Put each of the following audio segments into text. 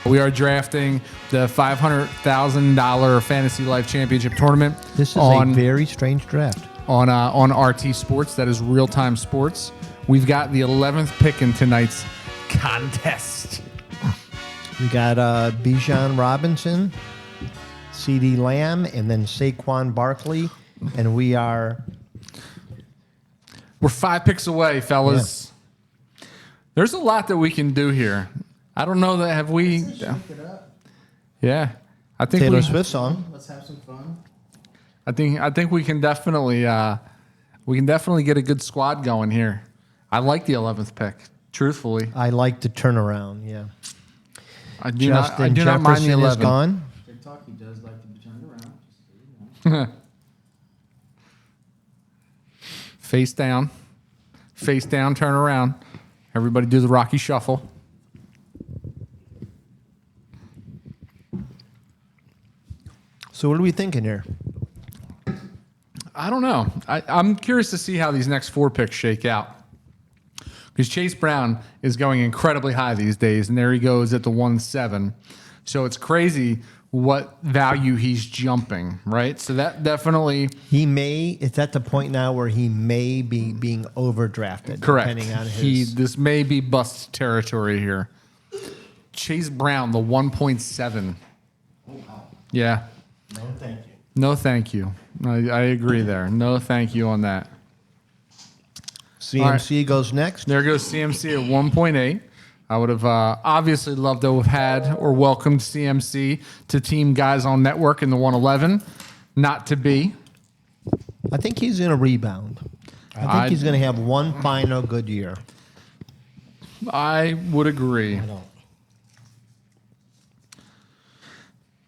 We are drafting the $500,000 Fantasy Life Championship Tournament. This is a very strange draft. On RT Sports. That is real-time sports. We've got the 11th pick in tonight's contest. We got Bijan Robinson, CeeDee Lamb, and then Saquon Barkley. And we're 5 picks away, fellas. Yeah. There's a lot that we can do here. I don't know that have we. Yeah, I think Taylor Swift song. Let's have some fun. I think we can definitely get a good squad going here. I like the 11th pick. Truthfully, I like the turnaround. Yeah. I do not mind the Jefferson 11. Is gone. TikTok, he does like to be turned around. Just so you know. Face down, turn around. Everybody do the Rocky Shuffle. So what are we thinking here? I don't know. I'm curious to see how these next 4 picks shake out. Because Chase Brown is going incredibly high these days, and there he goes at the 1-7. So it's crazy what value he's jumping, right? So that definitely... It's at the point now where he may be being overdrafted. Correct. Depending on his... This may be bust territory here. Chase Brown, the 1.7. Oh, wow. Yeah. No, thank you. No, thank you. I agree there. No, thank you on that. CMC goes next. There goes CMC at 1.8. I would have obviously loved to have had or welcomed CMC to Team Guys on Network in the 111. Not to be. I think he's going to rebound. I think he's going to have one final good year. I would agree. I don't.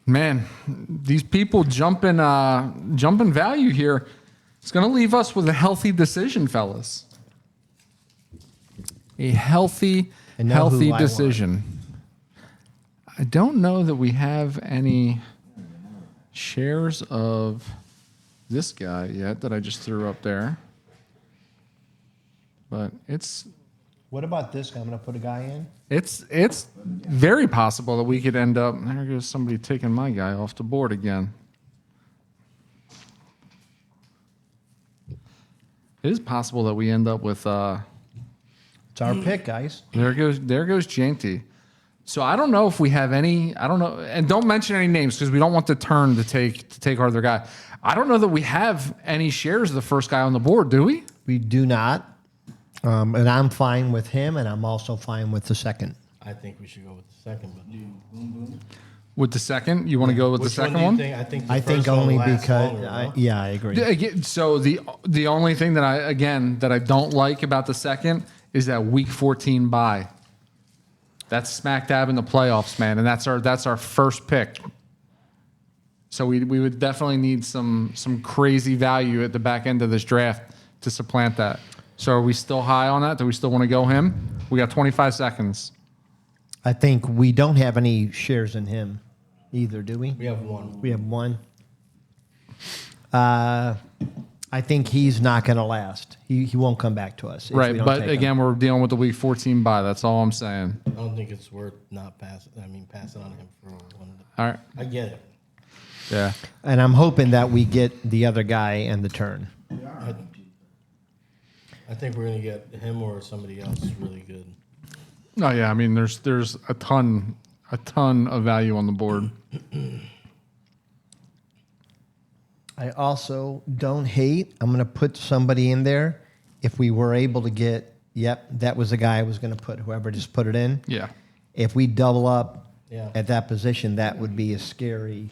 Man, these people jumping value here. It's going to leave us with a healthy decision, fellas. A healthy decision. I don't know that we have any shares of this guy yet that I just threw up there. But it's... What about this guy? I'm going to put a guy in. It's very possible that we could end up... There goes somebody taking my guy off the board again. It is possible that we end up with... It's our pick, guys. There goes Janty. So I don't know if we have any... I don't know. And don't mention any names because we don't want the turn to take our other guy. I don't know that we have any shares of the first guy on the board, do we? We do not. And I'm fine with him, and I'm also fine with the second. I think we should go with the second. But boom, boom. With the second? You want to go with Which the second do you one? think? I think only because... Longer, I agree. So the only thing that I don't like about the second is that week 14 bye. That's smack dab in the playoffs, man, and that's our first pick. So we would definitely need some crazy value at the back end of this draft to supplant that. So are we still high on that? Do we still want to go him? We got 25 seconds. I think we don't have any shares in him either, do we? We have one. We have one. I think he's not going to last. He won't come back to us. If we Right, don't but take again, him. we're dealing with the week 14 bye. That's all I'm saying. I don't think it's worth not passing. Passing on him for one. All right. I get it. Yeah. And I'm hoping that we get the other guy and the turn. I think we're gonna get him or somebody else really good. Oh yeah, I mean there's a ton of value on the board. I also don't hate. I'm going to put somebody in there. If we were able to get, that was the guy I was going to put. Whoever just put it in. Yeah. If we double up Yeah. at that position, that would be a scary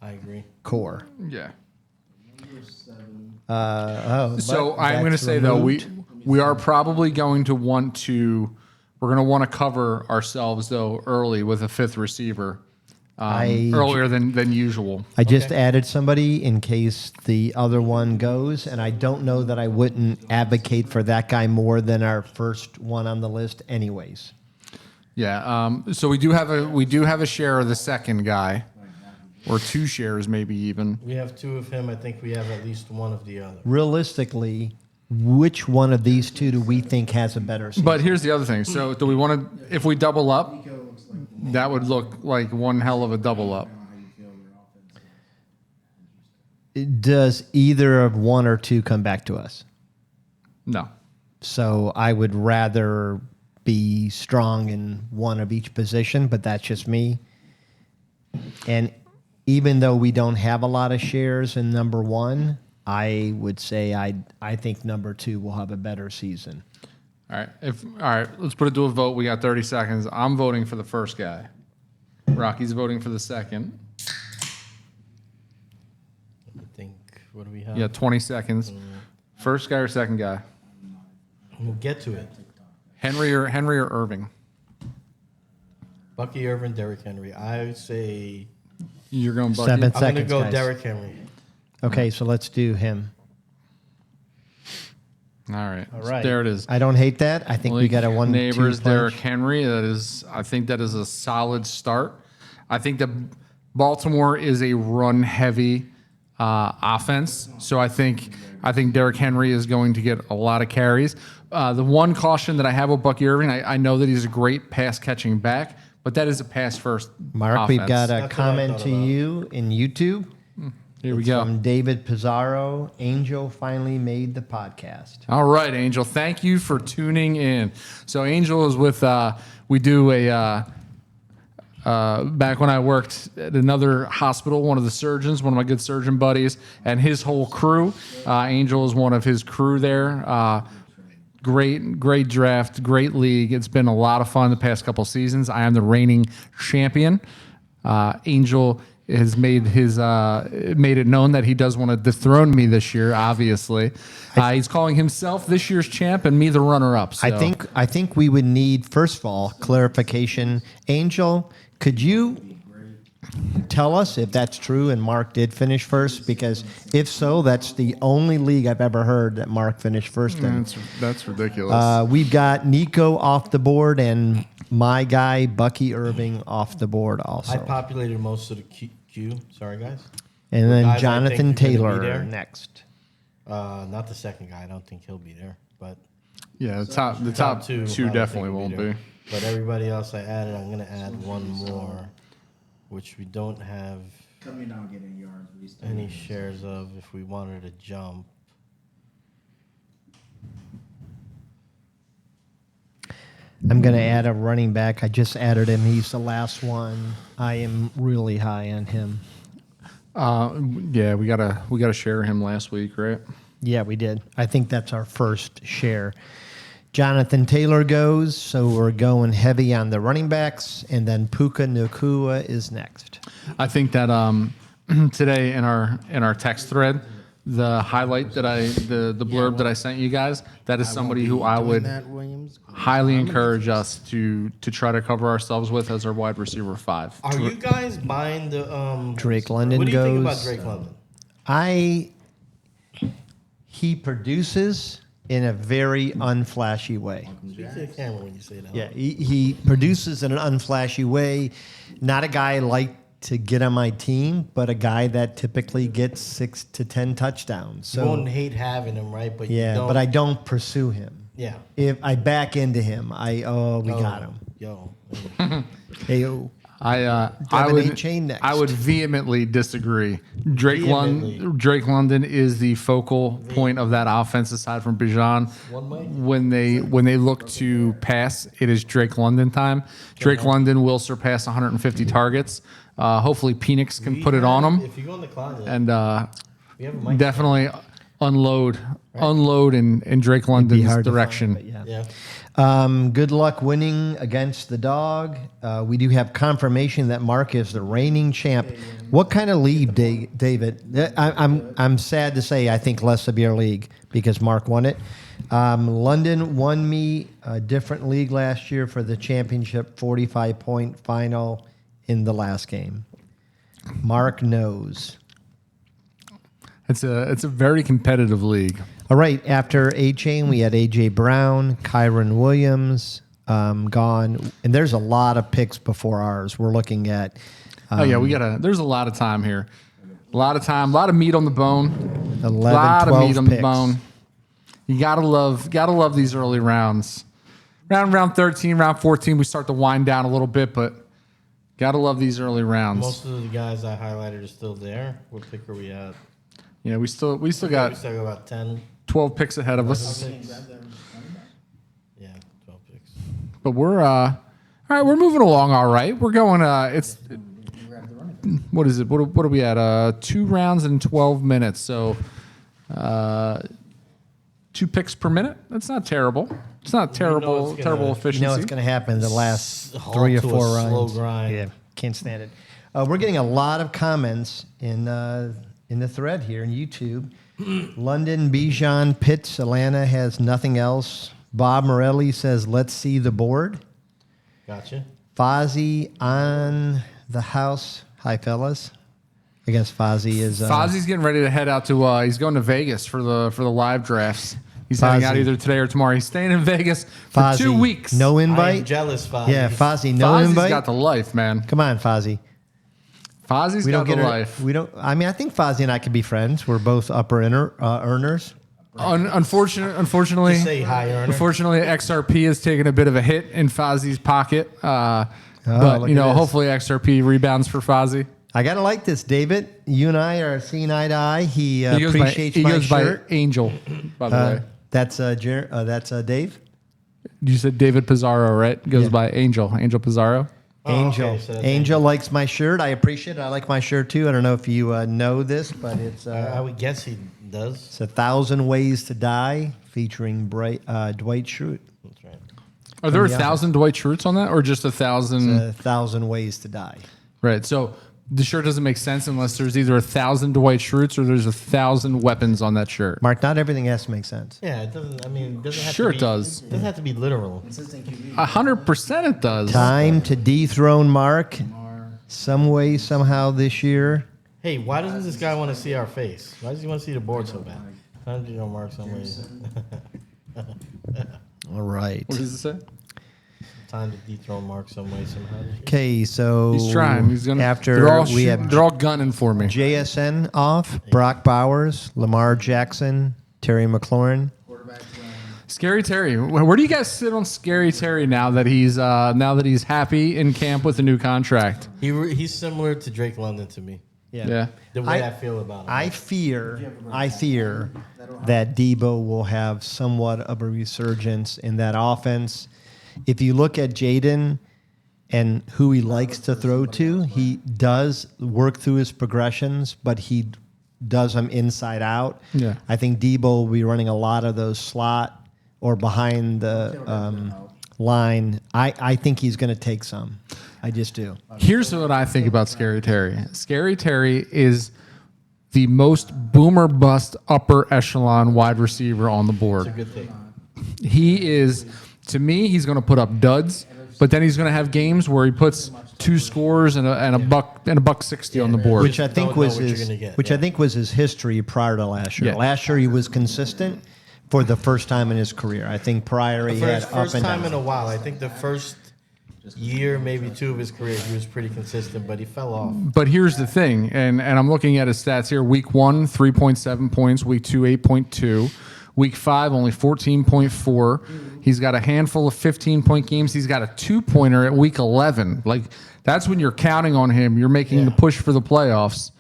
I agree. core. Yeah. So I'm going to say though we are probably going to want to cover ourselves though early with a fifth receiver. Earlier than usual. I just added somebody in case the other one goes, and I don't know that I wouldn't advocate for that guy more than our first one on the list anyways. Yeah. So we do have a share of the second guy, or 2 shares maybe even. We have 2 of him. I think we have at least one of the other. Realistically, which one of these 2 do we think has a better season? But here's the other thing. So do we want to, if we double up, that would look like one hell of a double up. Does either of one or two come back to us? No. So I would rather be strong in one of each position, but that's just me. And even though we don't have a lot of shares in number one, I would say I think number two will have a better season. All right, let's put it to a vote. We got 30 seconds. I'm voting for the first guy. Rocky's voting for the second. I think, what do we have? Yeah, 20 seconds. First guy or second guy? We'll get to it. Henry or Irving? Bucky Irvin, Derrick Henry. I would say You're going Bucky. 7 I'm going to seconds, go guys. Derrick Henry. Okay, so let's do him. All right. All right. There it is. I don't hate that. I think we got a 1-2 Neighbors, Derrick punch. Henry. I think that is a solid start. I think that Baltimore is a run-heavy offense, so I think Derrick Henry is going to get a lot of carries. The one caution that I have with Bucky Irving, I know that he's a great pass-catching back, but that is a pass-first Mark, offense. we've got a That's what I comment thought to about. you in YouTube. Here we It's go. from David Pizarro. Angel finally made the podcast. All right, Angel. Thank you for tuning in. So Angel is with. We do a. Back when I worked at another hospital, one of the surgeons, one of my good surgeon buddies, and his whole crew. Angel is one of his crew there. Great draft, great league. It's been a lot of fun the past couple seasons. I am the reigning champion. Angel has made it known that he does want to dethrone me this year. Obviously, he's calling himself this year's champ and me the runner-up. So. I think we would need, first of all, clarification. Angel, could you tell us if that's true and Mark did finish first? Because if so, that's the only league I've ever heard that Mark finished first in. That's ridiculous. We've got Nico off the board and my guy, Bucky Irving, off the board also. I populated most of the queue. Sorry, guys. And then guys I Jonathan think are gonna be Taylor there. next. Not the second guy. I don't think he'll be there. But Yeah, the top two I don't think definitely will won't there. be. But everybody else I added, I'm going to add one more, which we don't have Coming down getting yards. We still any shares of if we wanted to jump. I'm going to add a running back. I just added him. He's the last one. I am really high on him. Yeah, we gotta share him last week, right? Yeah, we did. I think that's our first share. Jonathan Taylor goes, so we're going heavy on the running backs, and then Puka Nacua is next. I think that today in our text thread, the highlight that the blurb that I sent you guys, that is somebody who I would highly encourage us to try to cover ourselves with as our wide receiver 5. Are you guys buying the Drake London What do you think goes. about Drake London? He produces in a very unflashy way. Speak to the camera when you say that. Yeah, he produces in an unflashy way. Not a guy I like to get on my team, but a guy that typically gets 6 to 10 touchdowns. You So won't hate having him, right? But yeah, you don't, but I don't pursue him. yeah. If I back into him, we got him. Yo, Hey, oh. I Devin would A. Chain next. I would vehemently disagree. Vehemently. Drake London is the focal point of that offense aside from Bijan. One mic? When they look to pass, it is Drake London time. Drake London will surpass 150 targets. Hopefully, Penix can put it on him If you go in the closet, and we have a mic. definitely unload in Drake Be London's hard to direction. find, but Yeah. Good luck winning against the dog. We do have confirmation that Mark is the reigning champ. What kind of league, David? I'm sad to say I think less of your league because Mark won it. London won me a different league last year for the championship 45-point final in the last game. Mark knows. It's a very competitive league. All right, after A-Chain, we had A.J. Brown, Kyron Williams gone. And there's a lot of picks before ours. We're looking at... Oh yeah, there's a lot of time here. A lot of time, a lot of meat on the bone. 11, A lot of 12 meat on picks. the bone. You gotta love these early rounds. Round 13, round 14, we start to wind down a little bit, but Gotta love these early rounds. Most of the guys I highlighted are still there. What pick are we at? Yeah, we still We got still got about 10. 12 picks ahead of us. Yeah, 12 picks. But we're all right. We're moving along. All right. We're going. What is it? What are we at? 2 rounds and 12 minutes. So, 2 picks per minute. That's not terrible. It's not terrible. it's gonna- Terrible You efficiency. know what's going to happen in the last Halt 3 or to a 4 slow rounds. grind. Yeah, can't stand it. We're getting a lot of comments in the thread here in YouTube. London, Bijan, Pitts, Atlanta has nothing else. Bob Morelli says, let's see the board. Gotcha. Fozzie on the house. Hi, fellas. I guess Fozzie is... Fozzie's getting ready to head out to. He's going to Vegas for the live drafts. He's heading out Fozzie. either today or tomorrow. He's staying in Vegas for Fozzie, 2 weeks. No I am invite? jealous, Fozzie. Yeah, Fozzie, no Fozzie's invite? got the life, man. Come on, Fozzie. Fozzie's We got don't get the her, life. We don't. I mean, I think Fozzie and I could be friends. We're both upper earners. Unfortunately, Just say high earner. Unfortunately, XRP has taken a bit of a hit in Fozzie's pocket. But look you know, at this. hopefully XRP rebounds for Fozzie. I gotta like this, David. You and I are seeing eye to eye. He He goes appreciates by, he my goes shirt. by Angel, by the way. That's Dave. You said David Pizarro, right? Goes Yeah. by Angel Pizarro. Oh, Angel. okay, so that's Angel likes my shirt. I appreciate it. I like my shirt too. I don't know if you know this, but it's I would guess he does. it's 1,000 Ways to Die featuring Dwight Schrute. That's right. Are there the 1,000 Dwight Schrutes on that, or just 1,000? 1,000 Ways to Die. Right. So the shirt doesn't make sense unless there's either 1,000 Dwight Schrutes or there's 1,000 weapons on that shirt. Mark, not everything has to make sense. Yeah, it doesn't. I mean, it doesn't have Sure to it be, does. It doesn't have to be literal. 100% it does. Time to dethrone Mark some way, somehow this year. Hey, why doesn't this guy want to see our face? Why does he want to see the board so bad? Time to mark somebody's. All right. What does it say? Time to dethrone Mark some way somehow. this year. Okay, so He's trying. He's gonna. after they're all we have they're all gunning for me. JSN off, Brock Bowers, Lamar Jackson, Terry McLaurin. Scary Terry. Where do you guys sit on Scary Terry now that he's happy in camp with a new contract? He's similar to Drake London to me. Yeah. The way I feel about him. I fear that Debo will have somewhat of a resurgence in that offense. If you look at Jaden and who he likes to throw to, he does work through his progressions, but he does them inside out. Yeah. I think Debo will be running a lot of those slot or behind the line. I think he's going to take some. I just do. Here's what I think about Scary Terry. Scary Terry is the most boomer bust upper echelon wide receiver on the board. It's a good thing. He is, to me, he's going to put up duds, but then he's going to have games where he puts 2 scores and a buck 60 on the board. Which I think Don't know was what you're his, gonna get, which yeah. I think was his history prior to last year. Yeah. Last year he was consistent for the first time in his career. I think prior he For had his up first and time down. in a while, I think the first year, maybe 2 of his career, he was pretty consistent, but he fell off. But here's the thing, and I'm looking at his stats here. Week 1, 3.7 points. Week 2, 8.2. Week 5, only 14.4. He's got a handful of 15-point games. He's got a 2-pointer at week 11. Like, that's when you're counting on him. You're making the push for the playoffs.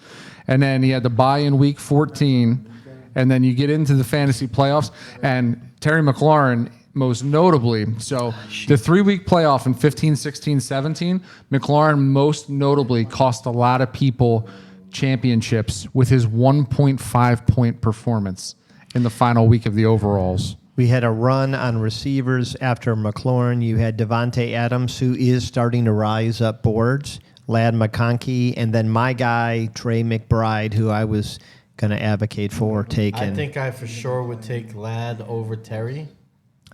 And then he had the bye in week 14. And then you get into the fantasy playoffs. And Terry McLaurin, most notably, so the 3-week playoff in 15, 16, 17, McLaurin most notably cost a lot of people championships with his 1.5-point performance in the final week of the overalls. We had a run on receivers after McLaurin. You had Devontae Adams, who is starting to rise up boards, Lad McConkey, and then my guy, Trey McBride, who I was going to advocate for taking. I think I for sure would take Ladd over Terry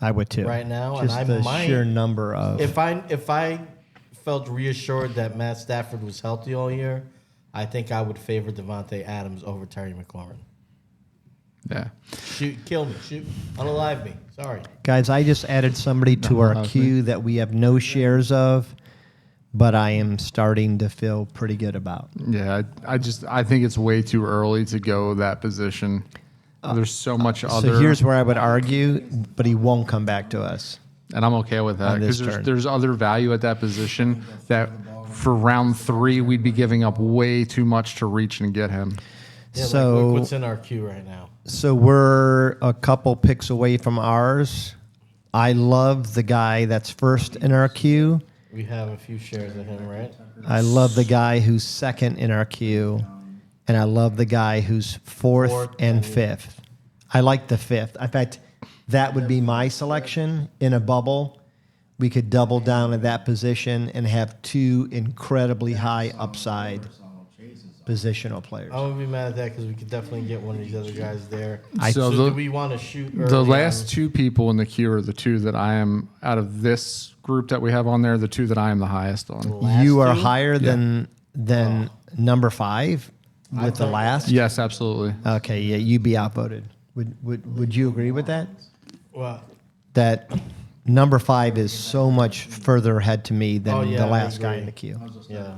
I would too. right now, Just and I the might sheer number of. If I felt reassured that Matt Stafford was healthy all year, I think I would favor Devontae Adams over Terry McLaurin. Yeah. Shoot, kill me, shoot, unalive me. Sorry. Guys, I just added somebody to our queue that we have no shares of, but I am starting to feel pretty good about. Yeah, I think it's way too early to go that position. There's so much other. So here's where I would argue, but he won't come back to us. And I'm okay with that On this because turn. there's other value at that position that for round 3, we'd be giving up way too much to reach and get him. Yeah, So- like, look what's in our queue right now. So we're a couple picks away from ours. I love the guy that's first in our queue. We have a few shares of him, right? I love the guy who's second in our queue. And I love the guy who's fourth and fifth. I like the fifth. In fact, that would be my selection in a bubble. We could double down at that position and have two incredibly high upside positional players. I wouldn't be mad at that because we could definitely get one of these other guys there. So So the- do we want to shoot early The on? last 2 people in the queue are the 2 that I am, out of this group that we have on there, the 2 that I am the highest on. Last You are two? higher than number 5 with the last. Yes, absolutely. Okay, yeah, you'd be outvoted. Would you agree with that? Well, That number 5 is so much further ahead to me than Oh, yeah, the I last guy agree. in the queue. yeah.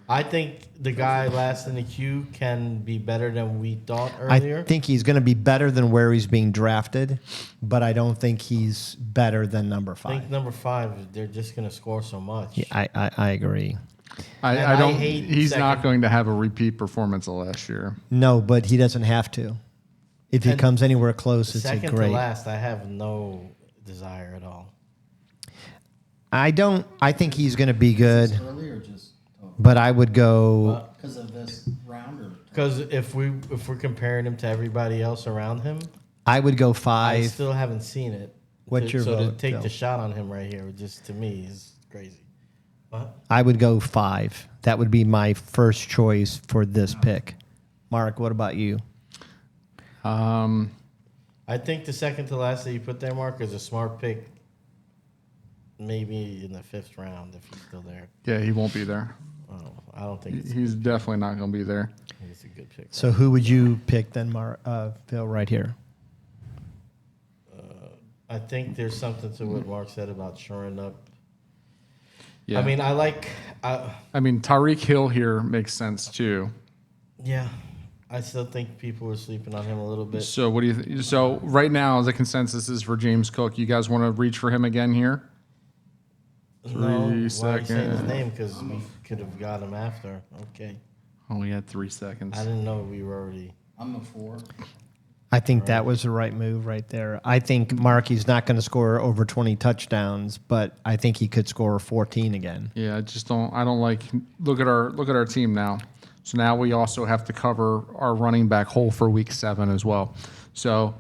I think the guy last in the queue can be better than we thought earlier. I think he's going to be better than where he's being drafted, but I don't think he's better than number I 5. think number 5, they're just going to score so much. Yeah, I agree. And I don't. I hate He's not second. going to have a repeat performance of last year. No, but he doesn't have to. If he And comes anywhere close, it's a Second to great. last, I have no desire at all. I think he's going to be good, Early or just but I would go. because of this round or Because if we're comparing him to everybody else around him, I would go I 5. still haven't seen it. What's your so to vote, take Phil? the shot on him right here, just to me, is crazy. What? I would go 5. That would be my first choice for this pick. Mark, what about you? I think the second to last that you put there, Mark, is a smart pick. Maybe in the 5th round if he's still there. Yeah, he won't be there. Oh, I don't think it's, He's definitely not going to be there. I think it's a good pick. So who would you pick then, Phil, right here? I think there's something to what Mark said about shoring up. Yeah. I mean, I mean, Tyreek Hill here makes sense too. yeah, I still think people are sleeping on him a little bit. So what do you? So right now, the consensus is for James Cook. You guys want to reach for him again here? No, why are you saying his seconds. name? Because we could have got him after. Okay. Oh, we had 3 seconds. I didn't know we were already. I'm a 4. I think that was the right move right there. I think Marky's not going to score over 20 touchdowns, but I think he could score 14 again. Yeah, I just don't. I don't like. Look at our team now. So now we also have to cover our running back hole for week 7 as well. So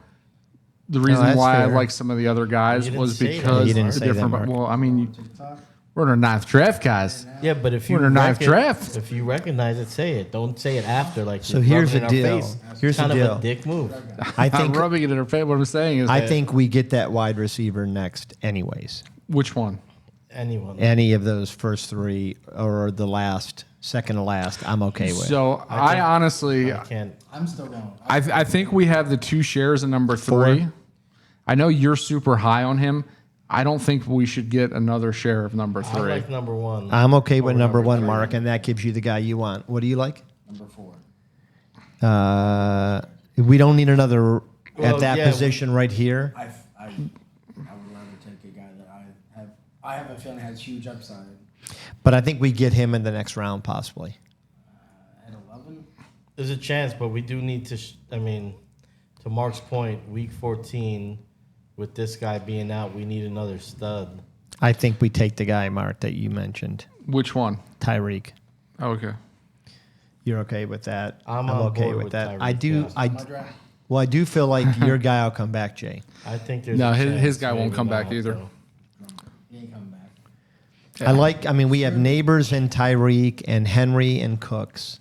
the reason that's why I fair. like some of the other guys You didn't was say that. because You didn't the say that, different. Mark. Well, I mean, TikTok. we're in our 9th draft, guys. Yeah, but if you We're in our 9th draft. if you recognize it, say it. Don't say it after. Like So you're here's rubbing the it in our deal. face. Here's the kind of deal. a dick move. I I'm think rubbing it in her face. What I'm saying is, I that- think we get that wide receiver next anyways. which one? Anyone. Any of those first 3 or the last, second to last, I'm okay with. So I honestly, I can't. I'm still going. I think we have the 2 shares in number 3. I know you're super high on him. I don't think we should get another share of number I 3. like number 1. I'm okay with over number 1, 3. Mark, and that gives you the guy you want. What do you like? Number 4. We don't need another Well, at that yeah, position right here. I would rather take a guy that I have a feeling has huge upside. But I think we get him in the next round, possibly. At 11, There's a chance, but we do need to. I mean, to Mark's point, week 14, with this guy being out, we need another stud. I think we take the guy, Mark, that you mentioned, Which one? Tyreek. Okay. You're okay with that? I'm on okay board with with that. Tyreek, I do. yeah. my draft. Well, I do feel like your guy will come back, Jay. I think there's No, a his chance, guy won't maybe come back not, either. though. He ain't coming back. I mean, we have Neighbors and Tyreek and Henry and Cooks.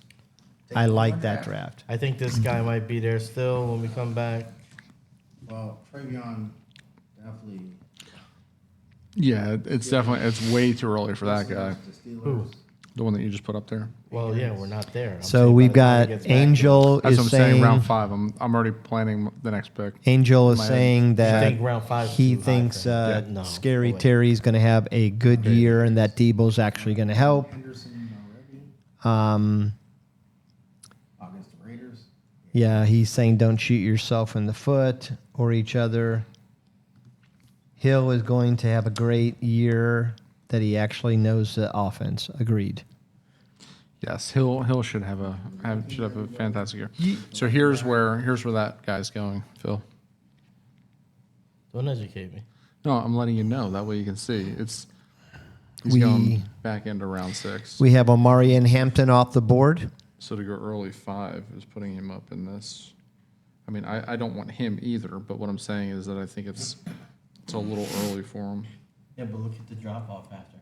I like that draft. I think this guy might be there still when we come back. Well, Travion definitely. Yeah, it's way too early for that guy. The Steelers. Who? The one that you just put up there. Well, yeah, we're not there. I'm So saying we've by the time he got gets back, Angel That's is what I'm saying. Round saying. 5. I'm already planning the next pick. Angel is My head. saying I that think round 5 is he too high thinks for him. Yeah, no, Scary no way. Terry's going to have a good year and that Debo's actually going to help. Henderson already. Um, Against the Raiders. yeah, he's saying don't shoot yourself in the foot or each other. Hill is going to have a great year. that he actually knows the offense. Agreed. Yes, Hill should have a fantastic year. So here's where that guy's going, Phil. Don't educate me. No, I'm letting you know. That way you can see. He's We- going back into round 6. We have Omari and Hampton off the board. So to go early 5 is putting him up in this. I mean, I don't want him either, but what I'm saying is that I think it's a little early for him. Yeah, but look at the drop off after.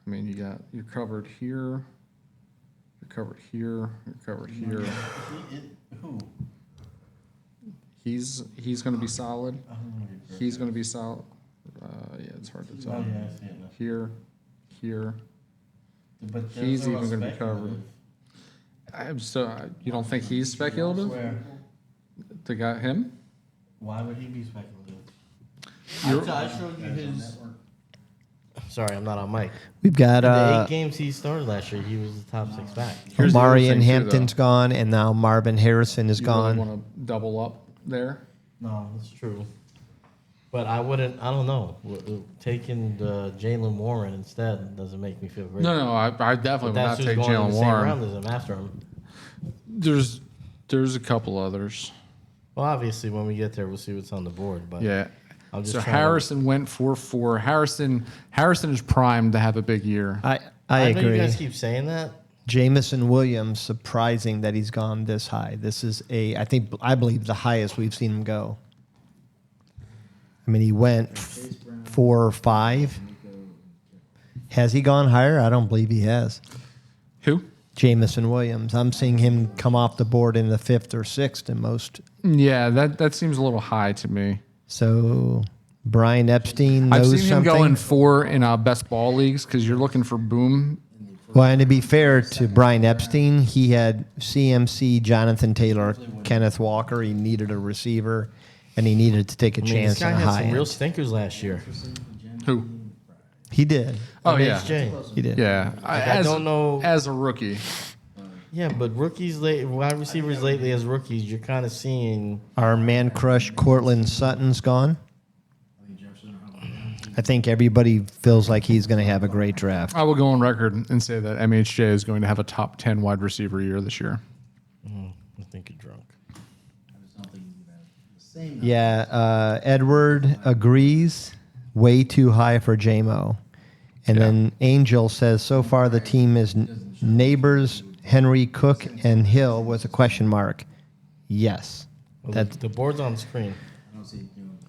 I mean, you're covered here, you're covered here, you're covered here. Who? He's going to be solid. He's going to be solid. Yeah, it's hard to Oh, tell. yeah, I see it now. Here. But those He's are even all gonna be covered. You don't think he's speculative? Where? To got him? Why would he be speculative? You're- I showed you his. Sorry, I'm not on mic. We've got The 8 games he started last year, he was the top 6 back. Here's the other Omari thing, and too, Hampton's though. gone, and now Marvin Harrison is You really gone. want to double up there? No, that's true. But I wouldn't. I don't know. Taking Jalen Warren instead doesn't make me feel great. No, I definitely would not That's who's take going in Jalen the same Warren. round as him after him. There's a couple others. Well, obviously, when we get there, we'll see what's on the board. But Yeah. I'm just So trying to- Harrison went 4-4. Harrison is primed to have a big year. I I know you agree. guys keep saying that. Jamison Williams, surprising that he's gone this high. This is I believe the highest we've seen him go. I mean, he went 4 or 5. Has he gone higher? I don't believe he has. Who? Jamison Williams. I'm seeing him come off the board in the 5th or 6th in most. Yeah, that seems a little high to me. So Brian Epstein knows I've seen him something. going 4 in best ball leagues because you're looking for boom. Well, and to be fair to Brian Epstein, he had CMC, Jonathan Taylor, Kenneth Walker. He needed a receiver, and he needed to take a I mean, chance this guy on a had high some real end. stinkers last year. Who? He did. Oh, yeah. MHJ. He did. Yeah. I don't know. As a rookie. Yeah, but rookies, wide receivers lately as rookies, you're kind of seeing. Our man crush Cortland Sutton's gone. I think everybody feels like he's going to have a great draft. I will go on record and say that MHJ is going to have a top 10 wide receiver year this year. I think you're drunk. Yeah, Edward agrees. Way too high for JMO. And then Angel says, so far the team is Neighbors, Henry, Cook, and Hill with a question mark. Yes. Well, That's the board's on the screen.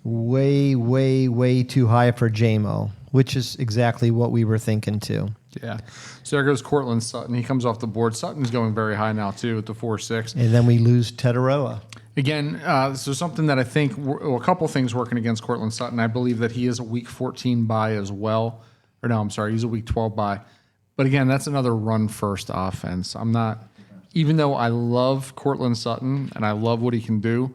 way, way, way too high for JMO, which is exactly what we were thinking too. Yeah. So there goes Cortland Sutton. He comes off the board. Sutton's going very high now, too, at the 4-6. And then we lose Tetaroa. Again, so something that I think, a couple things working against Cortland Sutton. I believe that he is a week 14 bye as well. Or no, I'm sorry, he's a week 12 bye. But again, that's another run first offense. I'm not, even though I love Cortland Sutton and I love what he can do,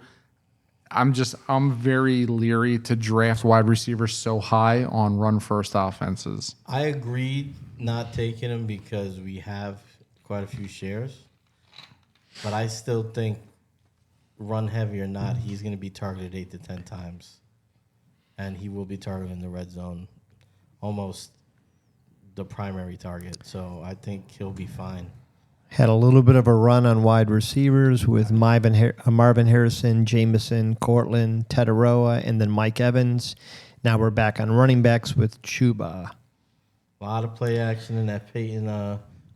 I'm very leery to draft wide receivers so high on run first offenses. I agreed not taking him because we have quite a few shares. But I still think, run heavy or not, he's going to be targeted 8 to 10 times. And he will be targeted in the red zone, almost the primary target. So I think he'll be fine. Had a little bit of a run on wide receivers with Marvin Harrison, Jameson, Cortland, Tetaroa, and then Mike Evans. Now we're back on running backs with Chuba. A lot of play action in that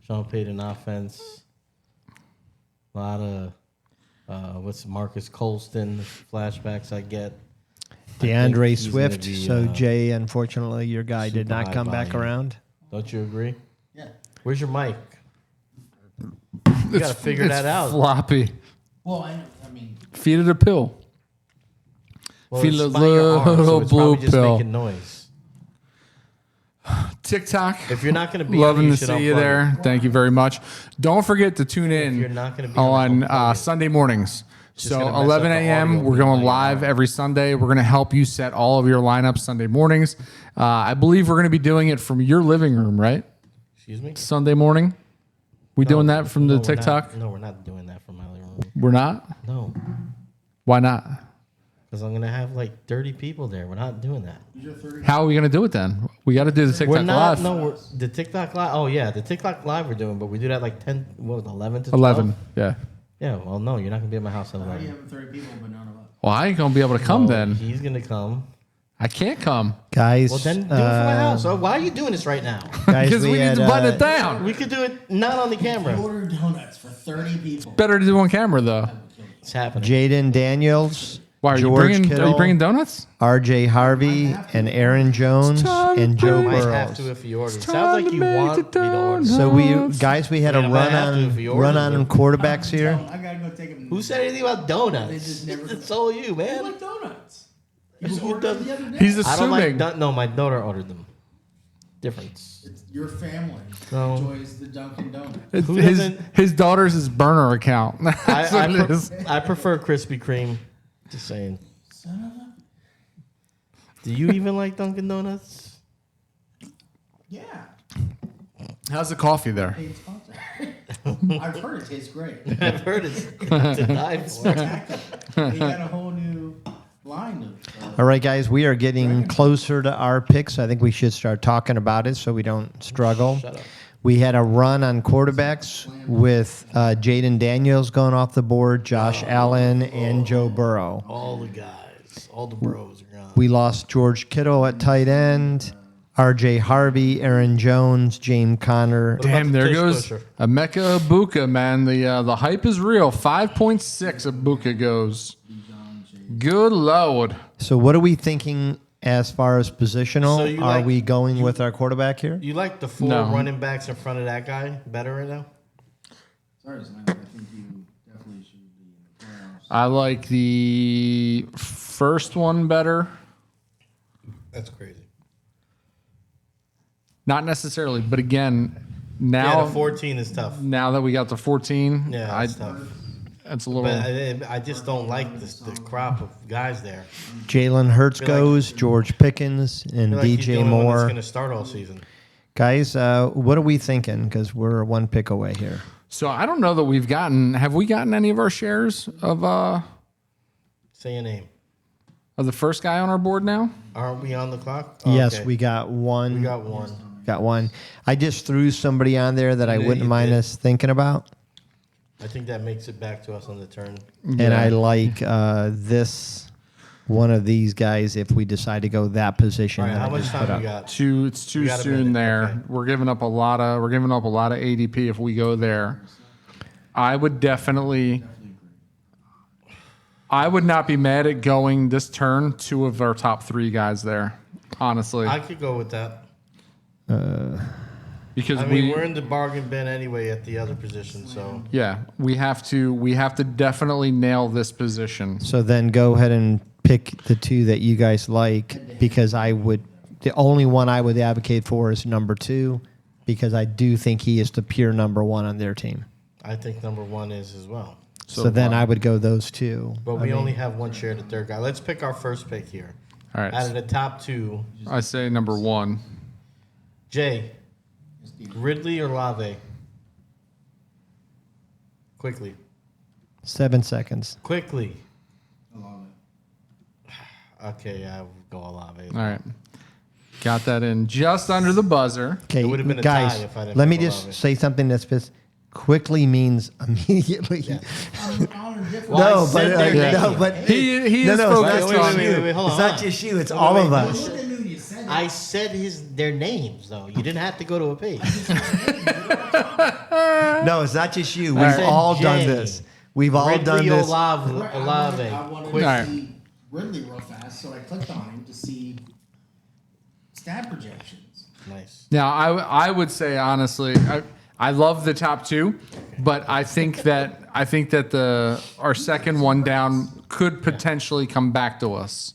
Sean Payton offense. A lot of what's Marcus Colston flashbacks I get. DeAndre he's gonna Swift. be, So Jay, unfortunately, your guy did super not high come back volume. around. Don't you agree? Yeah. Where's your mic? You gotta figure It's that out. floppy. Well, I mean, Feed it a pill. Well, Feel it's a by your arm, so little it's probably blue just pill. making noise. TikTok. If you're not going to be Loving on, to see you there. Thank you very much. Don't forget to tune in you're not gonna be on, on unplug it. Sunday mornings. Just So gonna mess 11 up the a.m. audio We're being going like live that. every Sunday. We're going to help you set all of your lineups Sunday mornings. I believe we're going to be doing it from your living room, right? Excuse me. Sunday morning. We doing that from the No, we're TikTok? not. No, we're not doing that from my living room. We're not. No, Why not? Because I'm gonna have like 30 people there. We're not doing that. How are we gonna do it then? We got to do the TikTok We're not. live. No, the TikTok live. Oh yeah, the TikTok live we're doing, but we do that like 10. What was it, 11 to 12? 11. Yeah. Yeah. Well, no, you're not gonna be at my house at How are you 11. having 30 people, but none of us? Well, I ain't gonna be able to come No, then. He's gonna come. I can't come Guys, Well, then do it for my house. So why are you doing this right now? guys, because we need had, to button it down. We could do it not on the camera. Order donuts for 30 people. Better to do on camera though. It's happening. Jaden Daniels, Why are you George bringing? Are Kittle, you bringing donuts? R.J. Harvey, and Aaron Jones time to and Joe You might have to Burrows. if you order. It time sounds like to you make want it me to order. done. So we had Yeah, a I might have to if you order run on them. quarterbacks here. I gotta go take them. Who said anything about donuts? They just never- It's all you, I man. like donuts. You Who just ordered them the other day. He's I don't like. assuming. No, my daughter ordered them. Difference. It's your family No. enjoys the Dunkin' Donuts. Who His doesn't- his daughter's his burner account. That's what it is. I prefer Krispy Kreme. Just saying. Son of a... Do you even like Dunkin' Donuts? Yeah. How's the coffee there? Paid sponsor. I've heard it tastes great. I've heard it's to die for. They got a whole new line of... All right, guys, we are getting closer to our picks. I think we should start talking about it so we don't struggle. Shut up. We had a run on quarterbacks with Jaden Daniels going off the board, Josh Allen, and Joe Burrow. All the guys, all the bros are gone. We lost George Kittle at tight end, R.J. Harvey, Aaron Jones, James Conner. about Damn, the there tush goes pusher? Emeka Ibuka, man. The hype is real. 5.6 Ibuka goes. Good lord. So what are we thinking as far as positional? So you are like- we going with our quarterback here? You like the 4 No. running backs in front of that guy better right now? Sorry, Samantha, I think you definitely should be in the playoffs. I like the first one better. That's crazy. Not necessarily, but again, Yeah, now the 14 is tough. now that we got the 14, Yeah, that's tough. that's a little. But I just don't like the crop of guys there. Jalen Hurts Feel like- goes, George Pickens, and I feel like he's the DJ only one that's Moore. going to start all season. Guys, what are we thinking? Because we're one pick away here. So I don't know that we've gotten. Have we gotten any of our shares of Say your name. the first guy on our board now? Aren't we on the clock? Oh, Yes, okay. we got one. We got one. Got one. I just threw somebody on there that I Yeah, wouldn't you mind did. us thinking about. I think that makes it back to us on the turn. And I like this one of these guys if we decide to go that position. All right, that how I much just time put we up. got? It's too We got a soon minute, there. okay. We're giving up a lot of ADP if we go there. I would definitely. I would not be mad at going this turn 2 of our top 3 guys there. Honestly, I could go with that. because I mean, we're in the bargain bin anyway at the other position, so yeah, we have to definitely nail this position. So then go ahead and pick the two that you guys like because the only one I would advocate for is number 2 because I do think he is the pure number 1 on their team. I think number 1 is as well. So then I would go those 2. But we only have one share, the third guy. Let's pick our first pick here. All right, Out of the top 2, I say number 1. Jay, Ridley or Lave? Quickly. 7 seconds. Quickly. I love it. Okay, I will go Olave. All right, got that in just under the buzzer. Okay, It would've been a guys, tie if I didn't let me pick just Olave. say something that's quickly means immediately. On a different... Well, I No, said but their name. no, but He no, is no, focused it's wait, not on. wait, you. wait, wait, hold It's on, not hold on. just you. It's all of I us. wouldn't have knew you said it. I said their names though. You didn't have to go to a page. No, it's not just you. We've right. all done Jay. this. We've all Ridley done this. Olave. I wanted All right. to see Ridley real fast, so I clicked on him to see stat projections. Nice. Now, I would say honestly, I love the top 2, but I think that our second one down could potentially come back to us.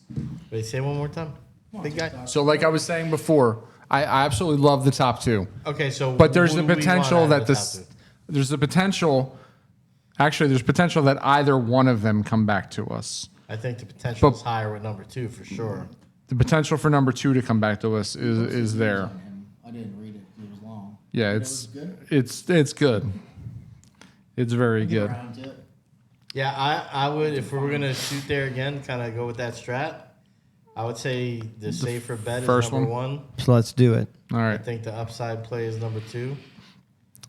Wait, say it one more time. Big guy. So, like I was saying before, I absolutely love the top 2, Okay, so but there's who the do we want potential out of that the this, top two? there's the potential. Actually, there's potential that either one of them come back to us. I think the potential But- is higher with number 2 for sure. The potential for number 2 to come back to us is there. On him. I didn't read it. It was long. Yeah, But it's it was good. it's good. It's very Get good. around to it. Yeah, I would, if we were going to shoot there again, kind of go with that strat, I would say the safer bet is first number one? one. So let's do it. All I right. think the upside play is number two.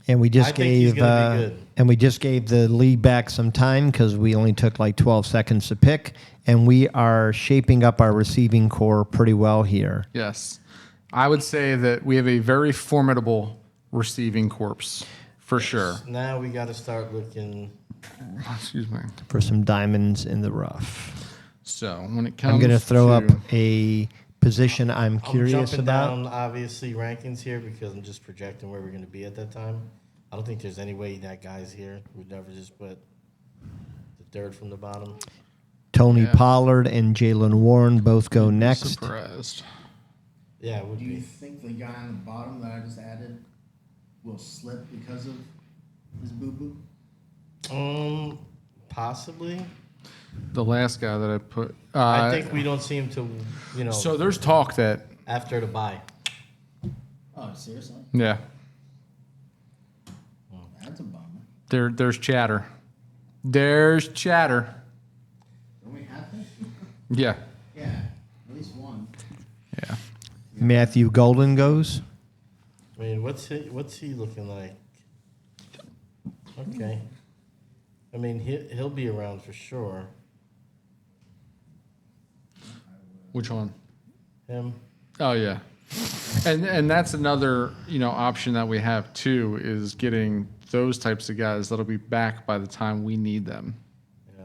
And we just I think he's gave gonna be good. and we just gave the lead back some time because we only took like 12 seconds to pick, and we are shaping up our receiving core pretty well here. Yes. I would say that we have a very formidable receiving corpse for sure. Now we got to start looking. Excuse me. For some diamonds in the rough. So when it comes I'm going to throw up to- a position I'm I'm curious jumping about. down, obviously, rankings here because I'm just projecting where we're going to be at that time. I don't think there's any way that guy's here. We'd never just put the third from the bottom. Tony Yeah. Pollard and Jalen Warren both go next. Surprised. Yeah, it would Do you be. think the guy on the bottom that I just added will slip because of his boo boo? Possibly. The last guy that I put. I think we don't see him till, So there's talk that, after the bye. Oh, seriously? yeah, That's a bummer. there's chatter. There's chatter. Don't we have to? Yeah. Yeah, at least one. Yeah. Matthew Golden goes. I mean, what's he looking like? Okay. I mean, he'll be around for sure. Which one? Him. Oh yeah. And that's another, option that we have too is getting those types of guys that'll be back by the time we need them. Yeah.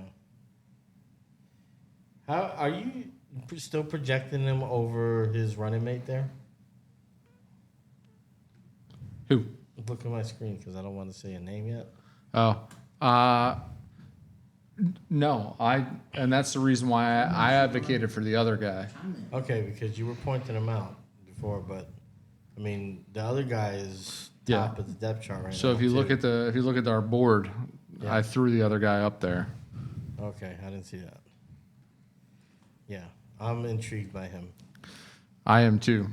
How are you still projecting him over his running mate there? Who? Look at my screen because I don't want to say a name yet. Oh, no, and that's the reason why I advocated for the other guy. Okay, because you were pointing him out before, but I mean the other guy is Yeah. top of the depth chart right now. So if you look at our board, Yeah. I threw the other guy up there. Okay, I didn't see that. Yeah, I'm intrigued by him. I am too.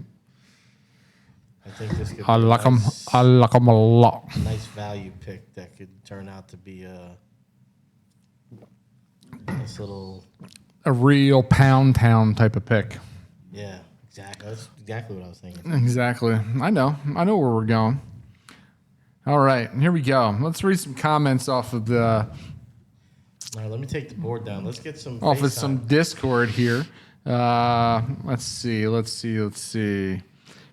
I think this could be I like him. nice, I like him a lot. nice value pick that could turn out to be a nice little. A real pound town type of pick. Yeah, exactly. That's exactly what I was thinking. Exactly. I know where we're going. All right, here we go. Let's read some comments off of All right, let me take the board down. Let's get some. some FaceTime. Discord here. Let's see.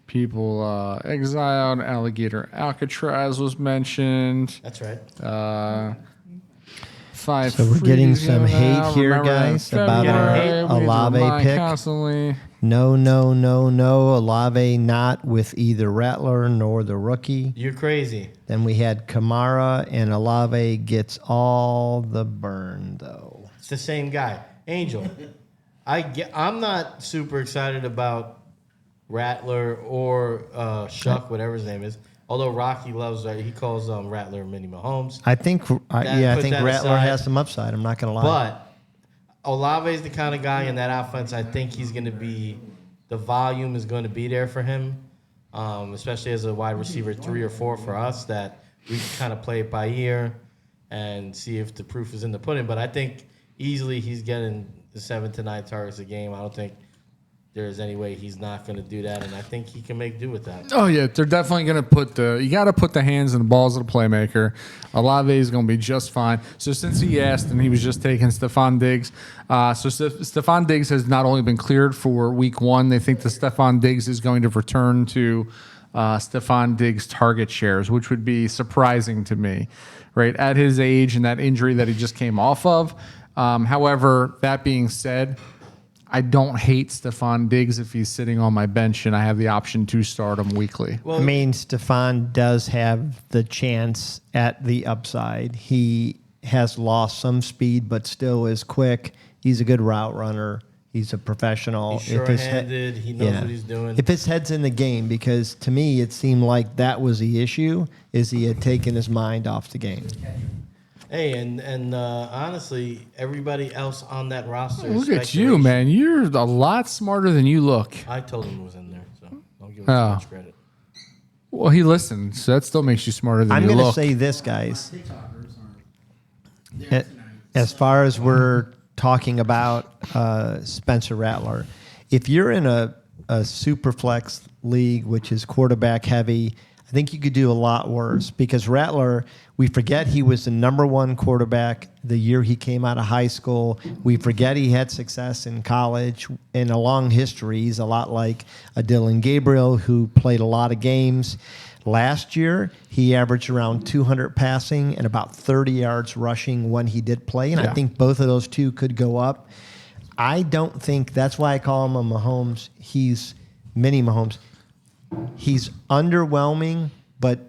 People exiled. Alligator Alcatraz was mentioned. That's right. Five. So we're getting freeze some hate now. here, Remember that in guys, about our February. We need to Olave remind pick. Constantly. No. Olave not with either Rattler nor the rookie. You're crazy. Then we had Kamara, and Olave gets all the burn, though. It's the same guy, Angel. I'm not super excited about Rattler or Shuck, whatever his name is. Although Rocky loves, he calls Rattler Mini Mahomes. I think, I That- put think that Rattler aside. has some upside. I'm not going to lie. But Olave is the kind of guy in that offense. I think he's going to be the volume is going to be there for him, especially as a wide receiver 3 or 4 for us. That we can kind of play it by ear and see if the proof is in the pudding. But I think easily he's getting the 7 to 9 targets a game. I don't think there's any way he's not going to do that, and I think he can make do with that. Oh yeah, they're definitely going to put you got to put the hands and the balls of the playmaker. Olave is going to be just fine. So since he asked and he was just taking Stephon Diggs, Stephon Diggs has not only been cleared for week 1, they think that Stephon Diggs is going to return to Stephon Diggs target shares, which would be surprising to me, right? At his age and that injury that he just came off of. However, that being said, I don't hate Stephon Diggs if he's sitting on my bench and I have the option to start him weekly. Well, I mean, Stephon does have the chance at the upside. He has lost some speed, but still is quick. He's a good route runner. He's a professional. he's If his head- sure-handed. He knows what he's doing. If his head's in the game, because to me it seemed like that was the issue, is he had taken his mind off the game. Hey, and honestly, everybody else on that roster. is Look at you, speculation. man. You're a lot smarter than you look. I told him it was in there, so don't give him Oh. too much credit. Well, he listens, so that still makes you smarter than I'm you going to look. say this, guys. TikTokers aren't Eh, there tonight. as far as we're talking about Spencer Rattler, if you're in a super flex league, which is quarterback heavy, I think you could do a lot worse because Rattler, we forget he was the number one quarterback the year he came out of high school. We forget he had success in college and a long history. He's a lot like a Dylan Gabriel who played a lot of games. Last year, he averaged around 200 passing and about 30 yards rushing when he did play. And Yeah. I think both of those two could go up. I don't think that's why I call him a Mahomes. He's mini Mahomes. He's underwhelming, but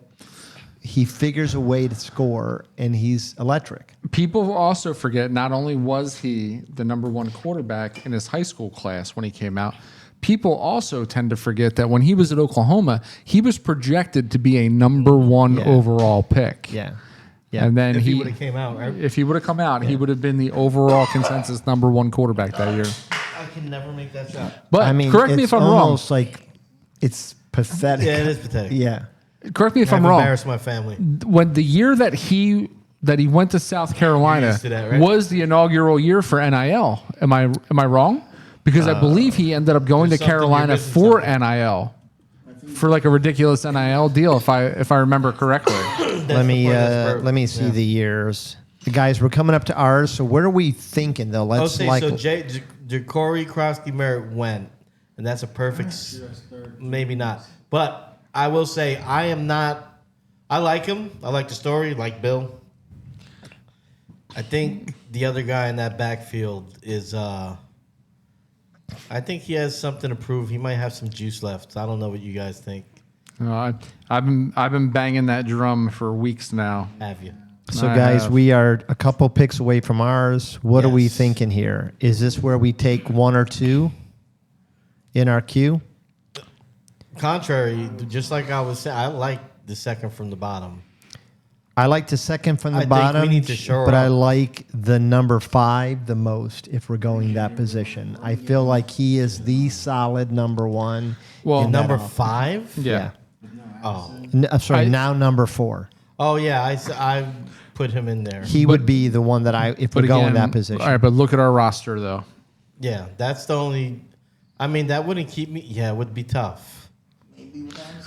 he figures a way to score, and he's electric. People also forget not only was he the number one quarterback in his high school class when he came out, people also tend to forget that when he was at Oklahoma, he was projected to be a number one Yeah. overall pick. Yeah. Yeah. And then If he he would have came out, right? if he would have come out, he would have been the overall consensus number one quarterback that year. I can never make that shot. But I mean, correct me it's if I'm wrong. almost like it's pathetic. Yeah, it is pathetic. Yeah. Correct me if I've I'm wrong. embarrassed my family. When the year that he went to South Carolina used to that, right? was the inaugural year for NIL. Am I wrong? Because I believe he ended up going to there's something you're Carolina missing for something. NIL. For like a ridiculous NIL deal, if I remember correctly. Let me That's let me see the years. The guys, we're coming up to ours. So what are we thinking though? Let's Okay, like so Ja'Cory Krosky Merritt went, and that's a perfect. Maybe not, but I will say I am not. I like him. I like the story. Like Bill. I think the other guy in that backfield is. I think he has something to prove. He might have some juice left. I don't know what you guys think. I've been banging that drum for weeks now. Have you? So, I guys, have. we are a couple picks away from ours. What are we Yes. thinking here? Is this where we take one or two in our queue? Contrary, just like I was saying, I like the second from the bottom. I like the second from the I think bottom, we need to shore but I up. like the number 5 the most if we're going that position. I feel like he is the solid number one. Well, in that Number offense. 5? Yeah. Oh. Sorry, I- now number 4. Oh, yeah. I put him in there. He would be the one that if we're But going again, that position. all right, but look at our roster though. Yeah, that's the only. I mean, that wouldn't keep me. Yeah, it would be tough.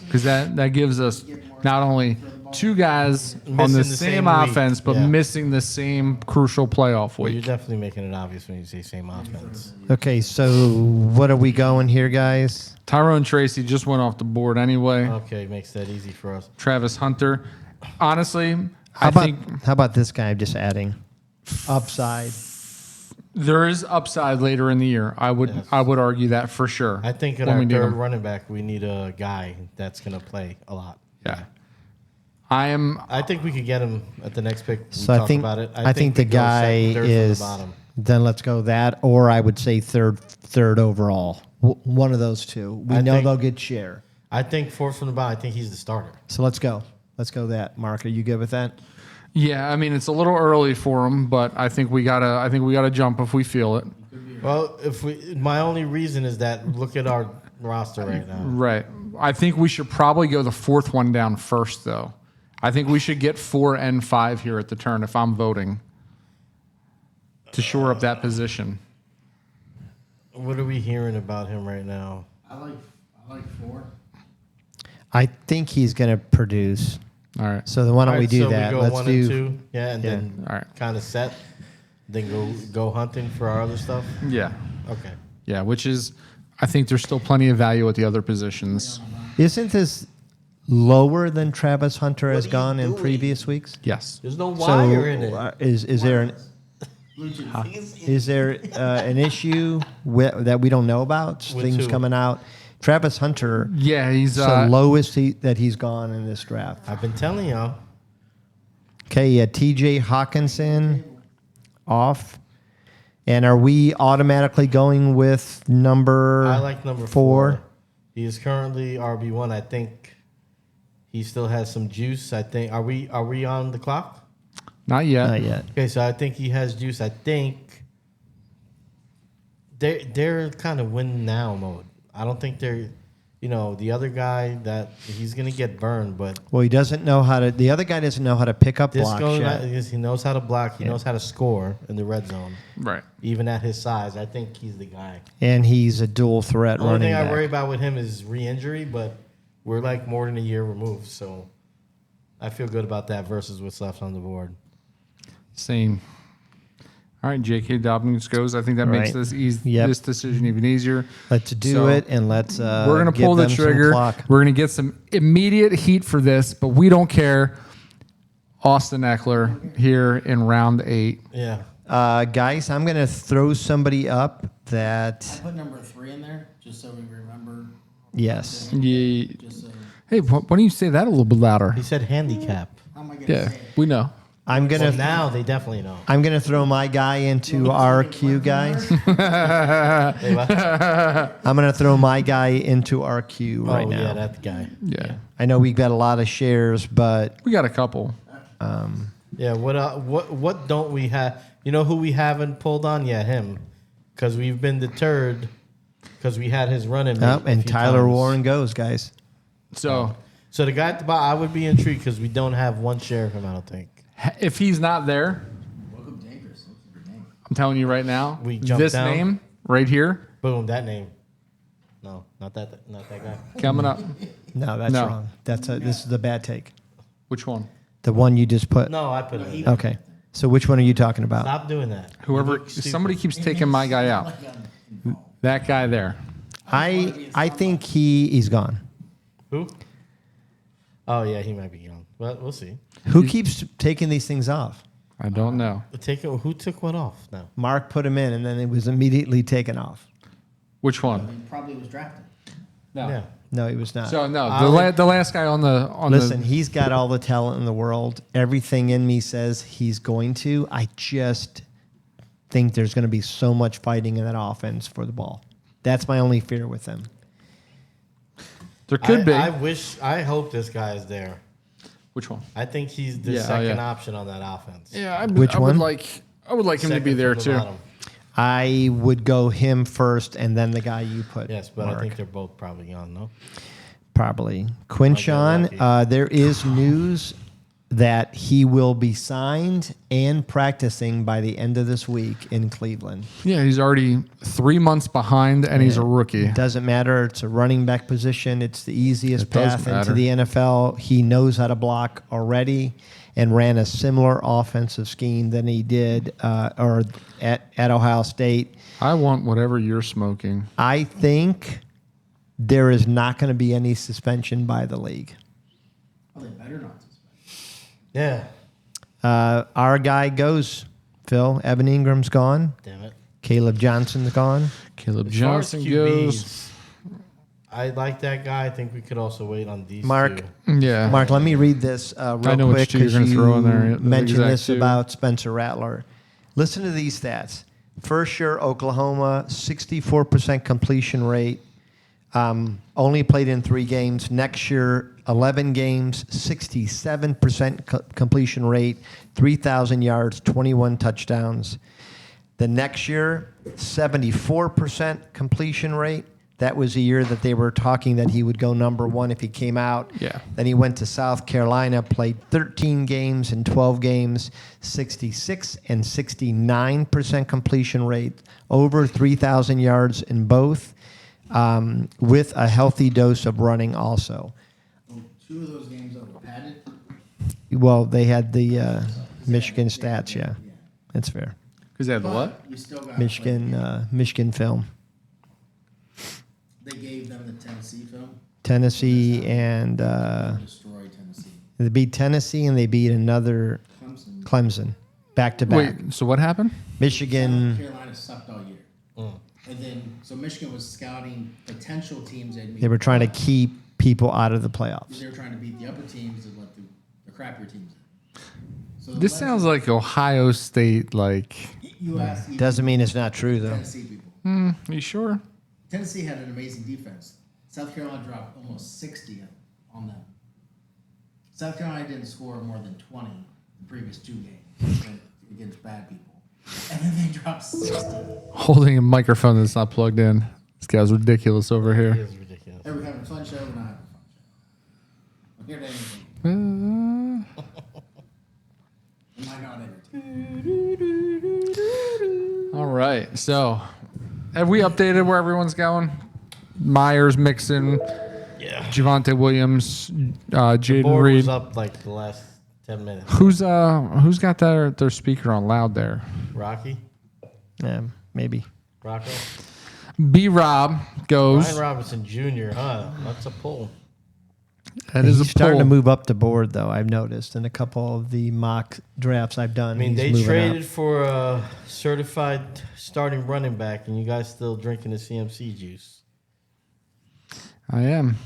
Because that gives us not only two guys on Missing the the same same week, offense, but yeah. missing the same crucial playoff Well, you're week. definitely making it obvious when you say same offense. Okay, so what are we going here, guys? Tyrone Tracy just went off the board anyway. Okay, makes that easy for us. Travis Hunter. Honestly, How I about think how about this guy? Just adding upside. there is upside later in the year. I would argue that for sure. I think in when our we need third him. running back, we need a guy that's going to play a lot. Yeah. I think we could get him at the next pick. We So I talk think about it. I think the we go guy second, third from the is. bottom. Then let's go that, or I would say third overall. One of those two. We I know think- they'll get share. I think fourth from the bottom. I think he's the starter. So let's go. Let's go that. Mark, are you good with that? yeah, I mean it's a little early for him, but I think we gotta jump if we feel it. Well, my only reason is that look at our roster right now. Right. I think we should probably go the fourth one down first, though. I think we should get 4 and 5 here at the turn if I'm voting to shore up that position. What are we hearing about him right now? I like 4. I think he's going to produce. All right. So then why don't All we right, do so that? We go Let's 1 do. and 2, yeah, and then All right. kind of set. Then go hunting for our other stuff. Yeah. Okay. Yeah, which is, I think there's still plenty of value at the other positions. Isn't this lower than Travis Hunter has are you gone in doing? previous weeks? Yes. There's no So wire in it. is there an an issue that we don't know about? With Things who? coming out. Travis Hunter, Yeah, he's the lowest that he's gone in this draft. I've been telling y'all. Okay, T.J. Hawkinson off. And are we automatically going with number? I like number 4. He is currently RB1. I think he still has some juice. I think are we on the clock? not yet. Not yet. Okay, so I think he has juice. I think they're kind of win now mode. I don't think they're the other guy that he's gonna get burned, but Well, he doesn't know how to. The other guy doesn't know how to pick up this blocks goes yet. because he knows how to block. He knows how to score in the red zone, Right. even at his size. I think he's the guy. And he's a dual threat The only running thing I back. worry about with him is re-injury, but we're like more than a year removed, so I feel good about that versus what's left on the board. Same. All right, J.K. Dobbins goes. I think that makes Right. this decision even easier. Let's do So, it, and let's. We're gonna give pull the them some trigger. clock. We're gonna get some immediate heat for this, but we don't care. Austin Eckler here in round 8. Yeah. Guys, I'm going to throw somebody up that. I put number 3 in there just so we remember. Yes. Yeah. Just so. Hey, why don't you say that a little bit louder? He said handicap. How am I gonna Yeah, say it? we know. I'm Well, gonna. now they definitely know. I'm gonna throw my guy into RQ, guys. Hey, what? I'm gonna throw my guy into RQ right oh, now. yeah, that guy. Yeah, I know we've got a lot of shares, but we got a couple. Yeah, what don't we have? You know who we haven't pulled on? Yeah, him. Because we've been deterred because we had his running mate. a and few Tyler times. Warren goes, guys. So So the guy at the bottom, I would be intrigued because we don't have one share of him, I don't think. if he's not there, Welcome Dangerous. That's a good name. I'm telling you right now, We jump this down. name right here Boom, that name. No, not that guy. coming up. No, that's No. wrong. This is a bad take. Which one? The one you just put. No, I put him. Okay. So which one are you talking about? Stop doing that. Whoever. You look stupid. Somebody keeps taking my guy out. That guy there. I think he's gone. Who? Oh yeah, he might be young. But we'll see. Who keeps taking these things off? I don't know. Who took what off now? Mark put him in, and then it was immediately taken off. Which one? He probably was drafted. No. Yeah. No, he was not. So no, I the last guy on the Listen, he's got all the talent in the world. Everything in me says he's going to. I just think there's going to be so much fighting in that offense for the ball. That's my only fear with them. there could be. I hope this guy is there. Which one? I think he's the Yeah, oh, second yeah. option on that offense. Yeah, Which I one? would like him to be Second there from the too. bottom. I would go him first and then the guy you put. Yes, but Mark. I think they're both probably on, no? Probably. Quinshawn, lucky. there is news that he will be signed and practicing by the end of this week in Cleveland. Yeah, he's already 3 months behind, and he's a rookie. It doesn't matter. It's a running back position. It's the easiest It does path into matter. the NFL. He knows how to block already and ran a similar offensive scheme than he did or at Ohio State. I want whatever you're smoking. I think there is not going to be any suspension by the league. Oh, they better not suspend. Yeah. Our guy goes, Phil. Evan Ingram's gone. Damn it. Caleb Johnson's gone. Caleb As far as Johnson goes. QBs, I like that guy. I think we could also wait on these Mark. two. Yeah. Mark, let me read this real I know which quick two you're because gonna you throw in there. The mentioned exact this two. about Spencer Rattler. Listen to these stats. First year, Oklahoma, 64% completion rate. Only played in 3 games. Next year, 11 games, 67% completion rate, 3,000 yards, 21 touchdowns. The next year, 74% completion rate. That was a year that they were talking that he would go number 1 if he came out. Yeah. Then he went to South Carolina, played 13 games in 12 games, 66 and 69% completion rate, over 3,000 yards in both, with a healthy dose of running also. Well, 2 of those games that were padded. Well, they had the Michigan stats, yeah. That's fair. Because they had the what? You still got Michigan film. They gave them the Tennessee film. Tennessee and Destroy Tennessee. they beat Tennessee and they beat another Clemson. Clemson back to back. Wait, so what happened? Michigan. South Carolina sucked all year. And then, so Michigan was scouting potential teams. They were trying to keep people out of the playoffs. They were trying to beat the upper teams and let the crappier teams in. So This sounds like Ohio State. Like, you asked Doesn't mean it's not true though. Tennessee people. are you sure? Tennessee had an amazing defense. South Carolina dropped almost 60 on them. South Carolina didn't score more than 20 the previous 2 games against bad people. And then they dropped 60. Holding a microphone that's not plugged in. This guy's ridiculous over It here. is ridiculous. Hey, we're having a fun show. We're not having a fun show. I'm here to entertain. Am I not entertaining? All right. So, have we updated where everyone's going? Myers, Mixon, Yeah. Javonte Williams, Jaden Board Reed. was up like the last 10 minutes. Who's got their speaker on loud there? Rocky? Yeah, maybe. Rocco? B Rob goes. Ryan Robinson Jr., huh? That's a pull. That is He's a starting to pull. move up the board, though. I've noticed in a couple of the mock drafts I've done. I mean, he's they moving traded up. for a certified starting running back, and you guys still drinking the CMC juice. I am.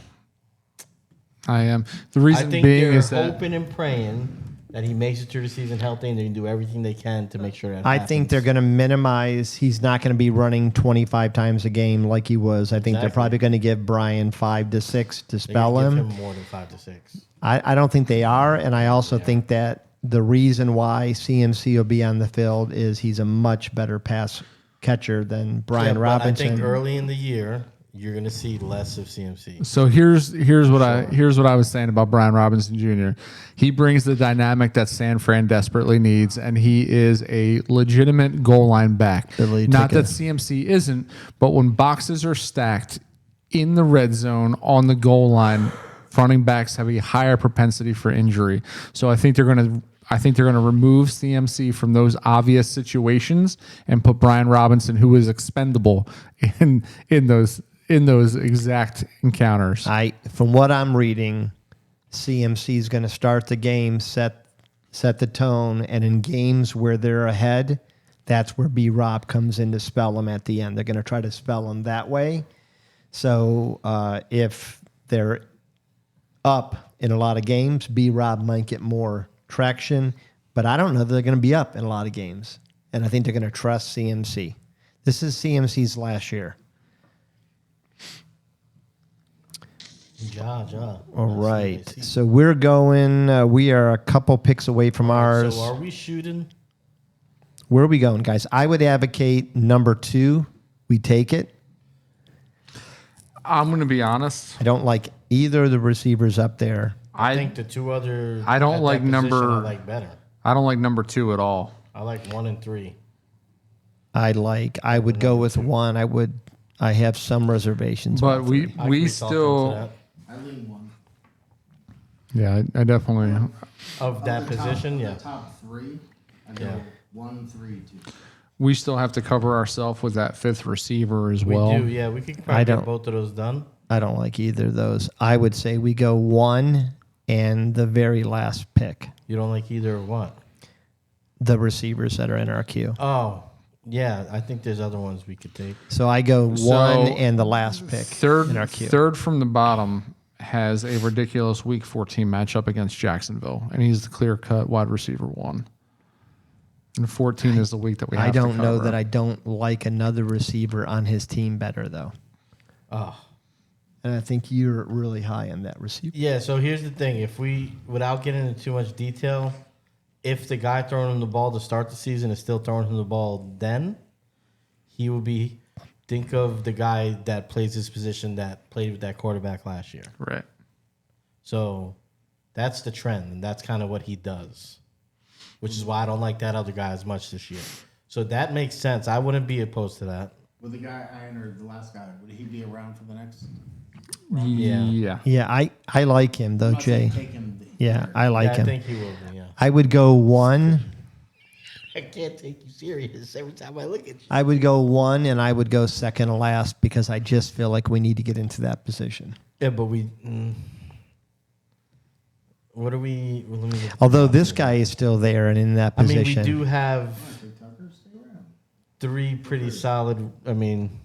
The I reason think being they're is that hoping and praying that he makes it through the season healthy, and they're going to do everything they can to make sure that I happens. think they're going to minimize. He's not going to be running 25 times a game like he was. I think they're Exactly. probably going to give Brian 5 to 6 to They're spell gonna him. give him more than 5 to 6. I don't think they are, and I also think that the reason why CMC will be on the field is he's a much better pass catcher than Brian Yeah, but Robinson. I think early in the year you're going to see less of CMC. So here's what I was saying about Brian Robinson Jr. He brings the dynamic that San Fran desperately needs, and he is a legitimate goal line back. Ability to Not take that CMC isn't, but when boxes are stacked in the red zone on the goal line, running backs have a higher propensity for injury. So I think they're going to remove CMC from those obvious situations and put Brian Robinson, who is expendable, in those exact encounters. From what I'm reading, CMC is going to start the game, set the tone, and in games where they're ahead, that's where B Rob comes in to spell them at the end. They're going to try to spell them that way. So if they're up in a lot of games, B Rob might get more traction, but I don't know that they're going to be up in a lot of games, and I think they're going to trust CMC. This is CMC's last year. Ja. All right. So we're going, we are a couple picks away from ours. So are we shooting? Where are we going, guys? I would advocate number 2. We take it. I'm going to be honest. I don't like either of the receivers up there. I think the two other I don't at that like position number- I like better. I don't like number 2 at all. I like 1 and 3. I would go with 1. I have some reservations. But about we 3. I we can talk into still that. I lean 1. yeah I definitely Of that Of the position, top, yeah. of the top 3, I go Yeah. 1, 3, 2. we still have to cover ourselves with that 5th receiver as We well. do, yeah. We could I probably don't- get both of those done. I don't like either of those. I would say we go 1 and the very last pick, You don't like either or what? the receivers that are in our queue. Oh, yeah. I think there's other ones we could take. So I go 1 So, and the last pick in our queue. Third from the bottom has a ridiculous Week 14 matchup against Jacksonville, and he's the clear-cut wide receiver 1. And 14 is the week that we have I don't to know cover. that I don't like another receiver on his team better, though. Oh, And I think you're really high on that receiver. yeah. So here's the thing: if we, without getting into too much detail, if the guy throwing him the ball to start the season is still throwing him the ball, then he will be. Think of the guy that plays his position that played with that quarterback last year. Right. So that's the trend, and that's kind of what he does, which is why I don't like that other guy as much this year. So that makes sense. I wouldn't be opposed to that. With the guy I entered, the last guy, would he be around for the next? Yeah. Yeah, I like him, though, I'm not saying Jay. take him Yeah, I like Yeah, I him. think he will be, yeah. I would go 1. I can't take you serious every time I look at you. I would go 1, and I would go second to last because I just feel like we need to get into that position. Yeah, but we. What are we? Well, let me get the Although top this here. guy is still there and in that I mean, position. we do have Tucker, stay around. 3 pretty solid. I mean,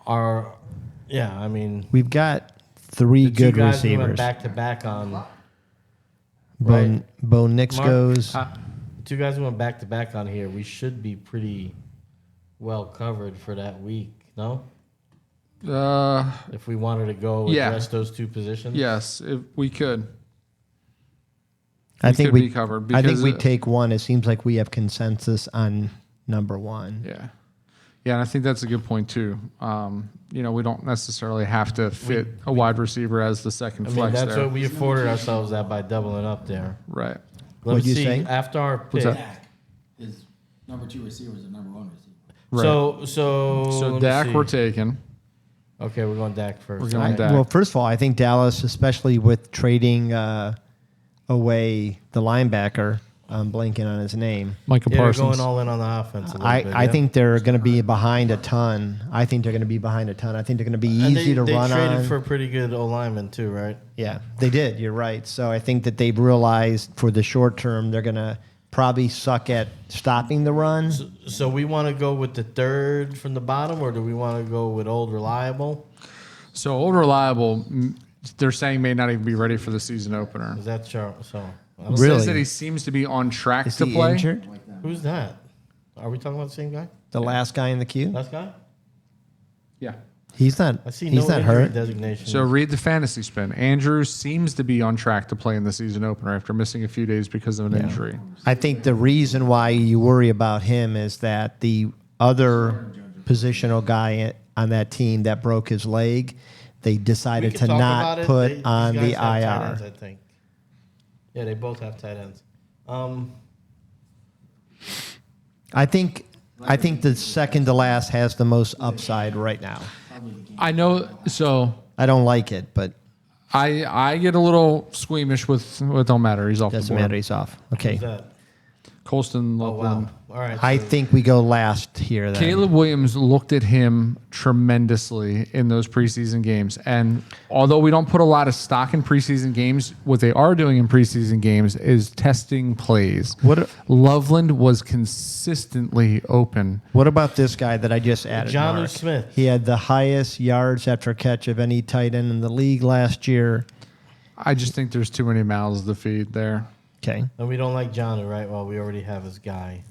our. Yeah, I mean, We've got 3 the good two guys we went receivers. back to back on. Bo, right. Bo Nix Mark? goes. The 2 guys who went back to back on here, we should be pretty well covered for that week. No, if we wanted to go Yeah. address those 2 positions. Yes, if we could. I we think could we be covered I think because, we take 1. It seems like we have consensus on number 1. Yeah. Yeah, and I think that's a good point too. We don't necessarily have to fit a wide receiver as the second I mean, flex that's there. what we afforded ourselves that by doubling up there. Right. Let What'd me you see. say? After our pick. that? Dak is number 2 receiver is the number 1 receiver. Right. So So let me Dak see. we're taking. Okay, we're going Dak first. We're going I- Dak. well, first of all, I think Dallas, especially with trading away the linebacker, I'm blanking on his name. Micah Yeah, they're Parsons. going all in on the offense a little bit. I yeah. think they're going to be behind a ton. I think they're going to be behind a ton. I think they're going to be And easy to they run traded on. for a pretty good O lineman too, right? Yeah, they did. You're right. So I think that they've realized for the short term they're going to probably suck at stopping the run. So we want to go with the third from the bottom, or do we want to go with old reliable? So Old Reliable, they're saying may not even be ready for the season opener. Is that so? Really? Says that he seems to be on track Is to he play. injured? Who's that? Are we talking about the same guy? The last guy in the queue? Last guy? Yeah. He's not. I see He's no not injury hurt. designation. So read the fantasy spin. Andrews seems to be on track to play in the season opener after missing a few days because of an injury. I think the reason why you worry about him is that the other positional guy on that team that broke his leg, they we decided can to talk not about it. put These on guys the have tight IR. ends, I think. Yeah, they both have tight ends. I think the second to last has the most upside right now. I know. So I don't like it, but I get a little squeamish with. Well, it don't matter. He's off the doesn't board. matter. He's off. Okay. Who's that? Colston Oh Loveland. wow! All right. I so- think we go last here. Then. Caleb Williams looked at him tremendously in those preseason games. And although we don't put a lot of stock in preseason games, what they are doing in preseason games is testing plays. Loveland was consistently open. What about this guy that I just added? Jonnu Mark? Smith. He had the highest yards after catch of any tight end in the league last year. I just think there's too many mouths to feed there. Okay. And we don't like John, right? Well, we already have his guy.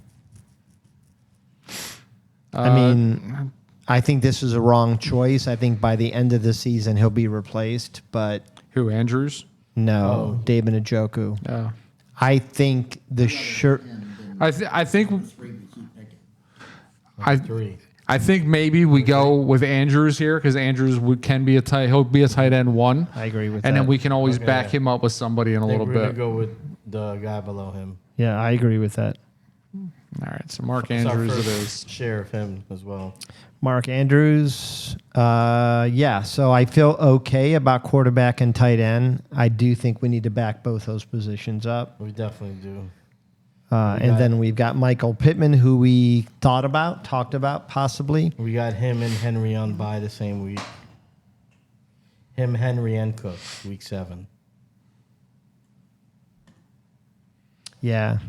I mean, I think this is a wrong choice. I think by the end of the season he'll be replaced, but Who, Andrews? no, David Njoku. Yeah. I think the shirt. I think Three we keep picking. I 3. I think maybe we go with Andrews here because Andrews can be he'll be a tight end 1. I agree with And that. then we can always Okay, back yeah. him up with somebody in a I think little we're gonna bit. go with the guy below him. Yeah, I agree with that. All right, so Mark It's our Andrews it first is. share of him as well. Mark Andrews. Yeah, so I feel okay about quarterback and tight end. I do think we need to back both those positions up. We definitely do. And then we've got Michael Pittman, who we talked about possibly. We got him and Henry on bye the same week. Him, Henry, and Cook, week 7. Yeah.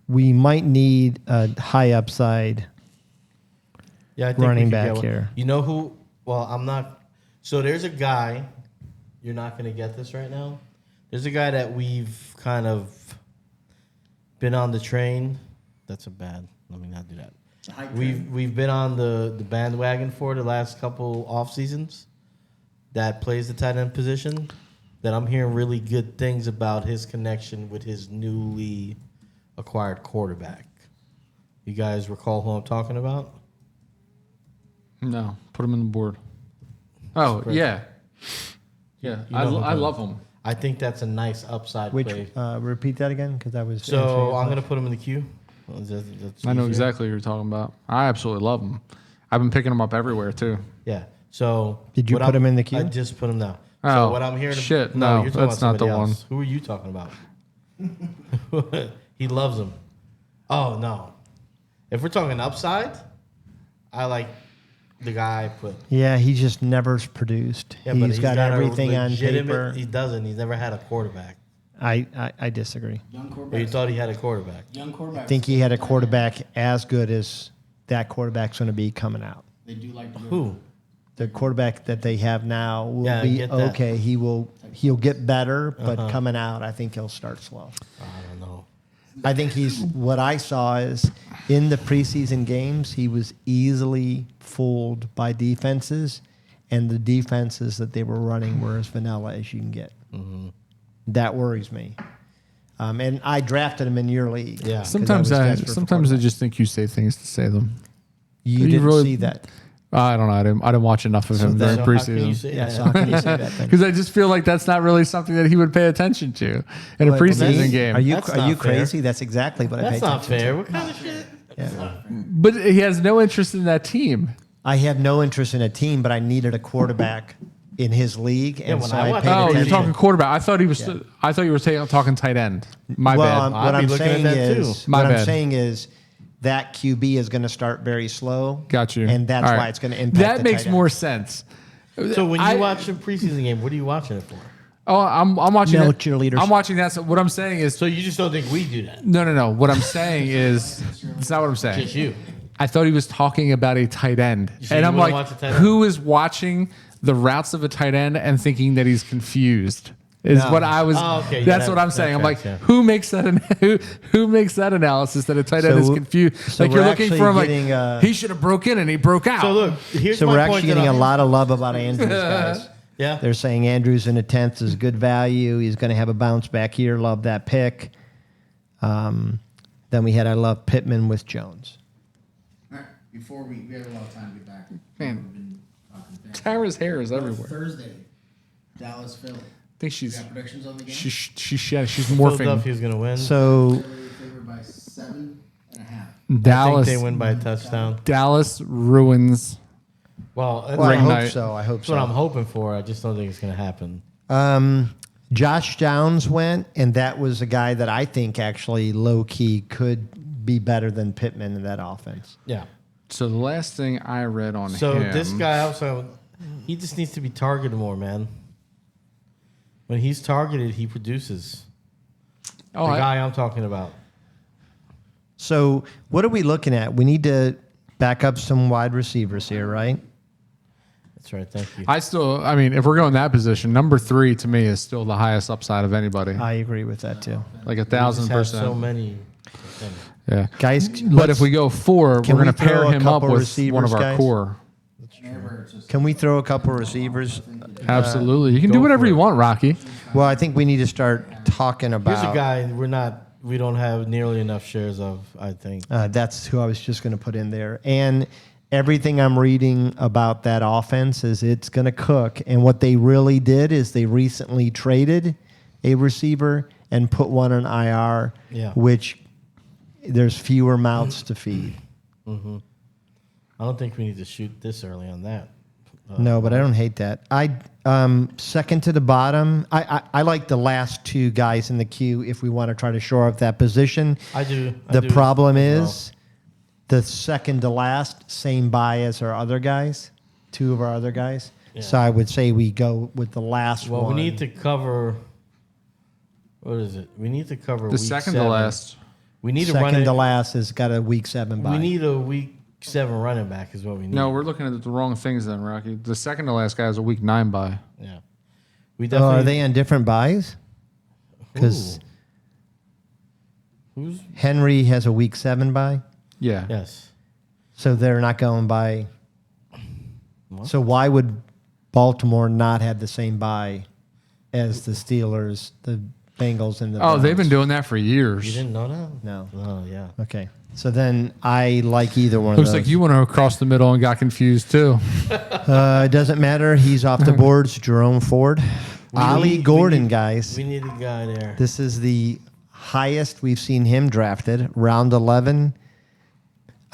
We might need a high upside. Yeah, I think Running we could back get one. here. You know who? Well, I'm not. So there's a guy. You're not going to get this right now. There's a guy that we've kind of been on the train. That's a bad. Let me not do that. The hype We've train. we've been on the bandwagon for the last couple off seasons. That plays the tight end position. That I'm hearing really good things about his connection with his newly acquired quarterback. You guys recall who I'm talking about? No, put him in the board. Oh Spread. yeah, yeah. You know who I I'm love him. I think that's a nice upside Which play. repeat that again because that was. answering So your I'm going to question. put him in the queue. That's I know easier. exactly what you're talking about. I absolutely love him. I've been picking him up everywhere too. Yeah. So Did you what put I'm- him in the queue? I just put him down. Oh, So what I'm hearing. shit, no, you're talking that's about not the somebody one. else. Who are you talking about? He loves him. Oh no. If we're talking upside, I like the guy I put. Yeah, he just never produced. Yeah, but he's got a everything on legitimate- paper. He doesn't. He's never had a quarterback. I disagree. Young Or you quarterback. thought he had a quarterback. Young quarterback. I think he had a quarterback as good as that quarterback's going to be coming out. They do like to go. Who? The quarterback that they have now will Yeah, I be get that. okay. He'll get better, but coming out, I think he'll start slow. I don't know. I think what I saw is in the preseason games, he was easily fooled by defenses, and the defenses that they were running were as vanilla as you can get. That worries me. And I drafted him in your league. Yeah. 'cause Sometimes was I desperate for sometimes I quarterback. just think you say things to say them. You He didn't really- see that. I don't know. I didn't watch enough of him during So how can you preseason. say Yeah, that? so how can you say that then? Because I just feel like that's not really something that he would pay attention to in a Well, preseason that's- game. Are you That's are not you fair. crazy? That's exactly what I That's paid not attention fair. What kind of shit? But he has no interest in that team. to. I have no interest in a team, but I needed a quarterback in his league, and when so I I watch- paid Oh, you're attention. talking quarterback. I thought he was. Yeah. I thought you were talking tight end. My well, bad. I'm- I'd what be I'm looking at saying that is, too. My what I'm bad. saying is that QB is going to start very slow. Got you. and that's All right. why it's going to impact. That the makes tight more end. sense. So when you I- watch a preseason game, what are you watching it for? Oh, I'm watching. No that- cheerleaders. I'm watching that. So what I'm saying is, So you just don't think we do that? no. What I'm saying is, it's not what I'm saying. Just you. I thought he was talking about a tight end, So and you I'm wouldn't like, watch a tight end? who is watching the routes of a tight end and thinking that he's confused? Is No. what I was. Oh, okay. Yeah, That's that- what I'm that saying. I'm tracks, like, yeah. who makes that? Who makes that analysis that a tight end is So- confused? so Like you're we're looking actually for him. getting, Like he should have broke in and he broke out. So look, here's So my we're point actually that getting a I'm- lot of love about Andrews, guys. Yeah. They're saying Andrews in the 10th is good value. He's going to have a bounce back here. Love that pick. Then we had I love Pittman with Jones. All right, before we have a lot of time to get back. Man. We've been talking fast. Tara's hair is everywhere. Thursday, Dallas, Philly. I think You she's got predictions on the game? she's morphing. Philadelphia's gonna win. So Philly favored by 7.5. Dallas. I think they win by a touchdown. Dallas ruins. Well, that's, well, I Ring hope night. so. I hope that's what I'm so. hoping for. I just don't think it's gonna happen. Josh Downs went, and that was a guy that I think actually low key could be better than Pittman in that offense. Yeah. So the last thing I read on So him. this guy also, he just needs to be targeted more, man. When he's targeted, he produces. Oh, The I- guy I'm talking about. So what are we looking at? We need to back up some wide receivers here, right? That's right. Thank you. I mean, if we're going that position, number 3 to me is still the highest upside of anybody. I agree with that too. Like We just have 1,000%. so many. things. Yeah. Guys, But if we go 4, we're Can going we to pair throw a him up couple with one receivers, of our guys? core. Whenever it's just can we throw a couple receivers? Absolutely. You can go do whatever for you it. want, Rocky. Well, I think we need to start talking about. Here's a guy we don't have nearly enough shares of, I think. That's who I was just going to put in there. And everything I'm reading about that offense is it's going to cook. And what they really did is they recently traded a receiver and put one on IR, Yeah. which there's fewer mouths to feed. I don't think we need to shoot this early on that. No, but I don't hate that. I second to the bottom. I like the last two guys in the queue if we want to try to shore up that position. I do. I The do problem as well. is the second to last, same buy as our other guys, two of our other guys. Yeah. So I would say we go with the last Well, one. we need to cover. What is it? We need to cover The week second 7. to last. We need to run second it. to last has got a week 7 buy. We need a week 7 running back is what we need. No, we're looking at the wrong things then, Rocky. The second to last guy is a week 9 bye. Yeah. We Oh, definitely. are they on different buys? Because Who's? Henry has a week 7 buy, Yeah. Yes. so they're not going by. So why would Baltimore not have the same buy as the Steelers, the Bengals, and the Oh, they've been Browns? doing that for You years. didn't know that? No. Oh yeah. Okay. So then I like either one Looks of those. like you went across the middle and got confused too. It doesn't matter. He's off the boards. Jerome Ford. Ali Gordon, guys. We need a guy there. This is the highest we've seen him drafted, round 11.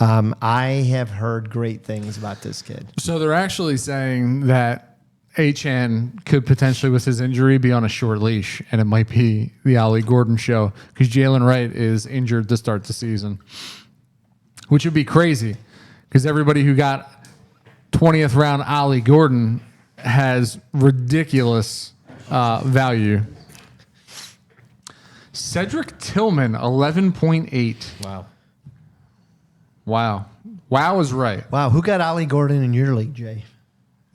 I have heard great things about this kid. So they're actually saying that HN could potentially, with his injury, be on a short leash, and it might be the Ali Gordon show because Jalen Wright is injured to start the season, which would be crazy because everybody who got 20th round Ali Gordon has ridiculous value. Cedric Tillman, 11.8. Wow. Wow. Wow is right. Wow, who got Ali Gordon in your league, Jay?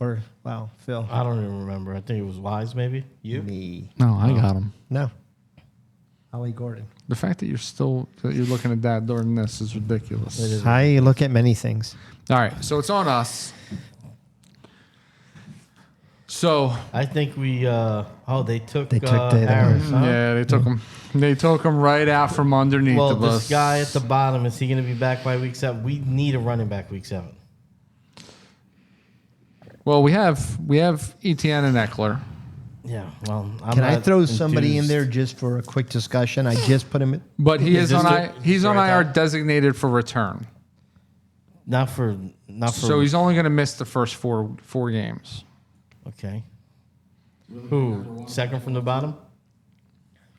Or, wow, Phil? I don't even remember. I think it was Wise, maybe. You? Me. No, I got him. No. Ali Gordon. The fact that you're looking at that during this is ridiculous. It is. I look at many things. All right, so it's on us. So I think we. They took. They took Tatum. Harris. Huh? yeah, they took him. They took him right out from underneath Well, of us. this guy at the bottom, is he going to be back by week 7? We need a running back week 7. Well, we have Etienne and Eckler. Yeah. Well, I'm Can I not throw somebody in enthused. there just for a quick discussion? I just put him. But he is Just on to- he's on right IR there. designated for return. Not for. So he's only going to miss the first four games. Okay. Who? Second from the bottom?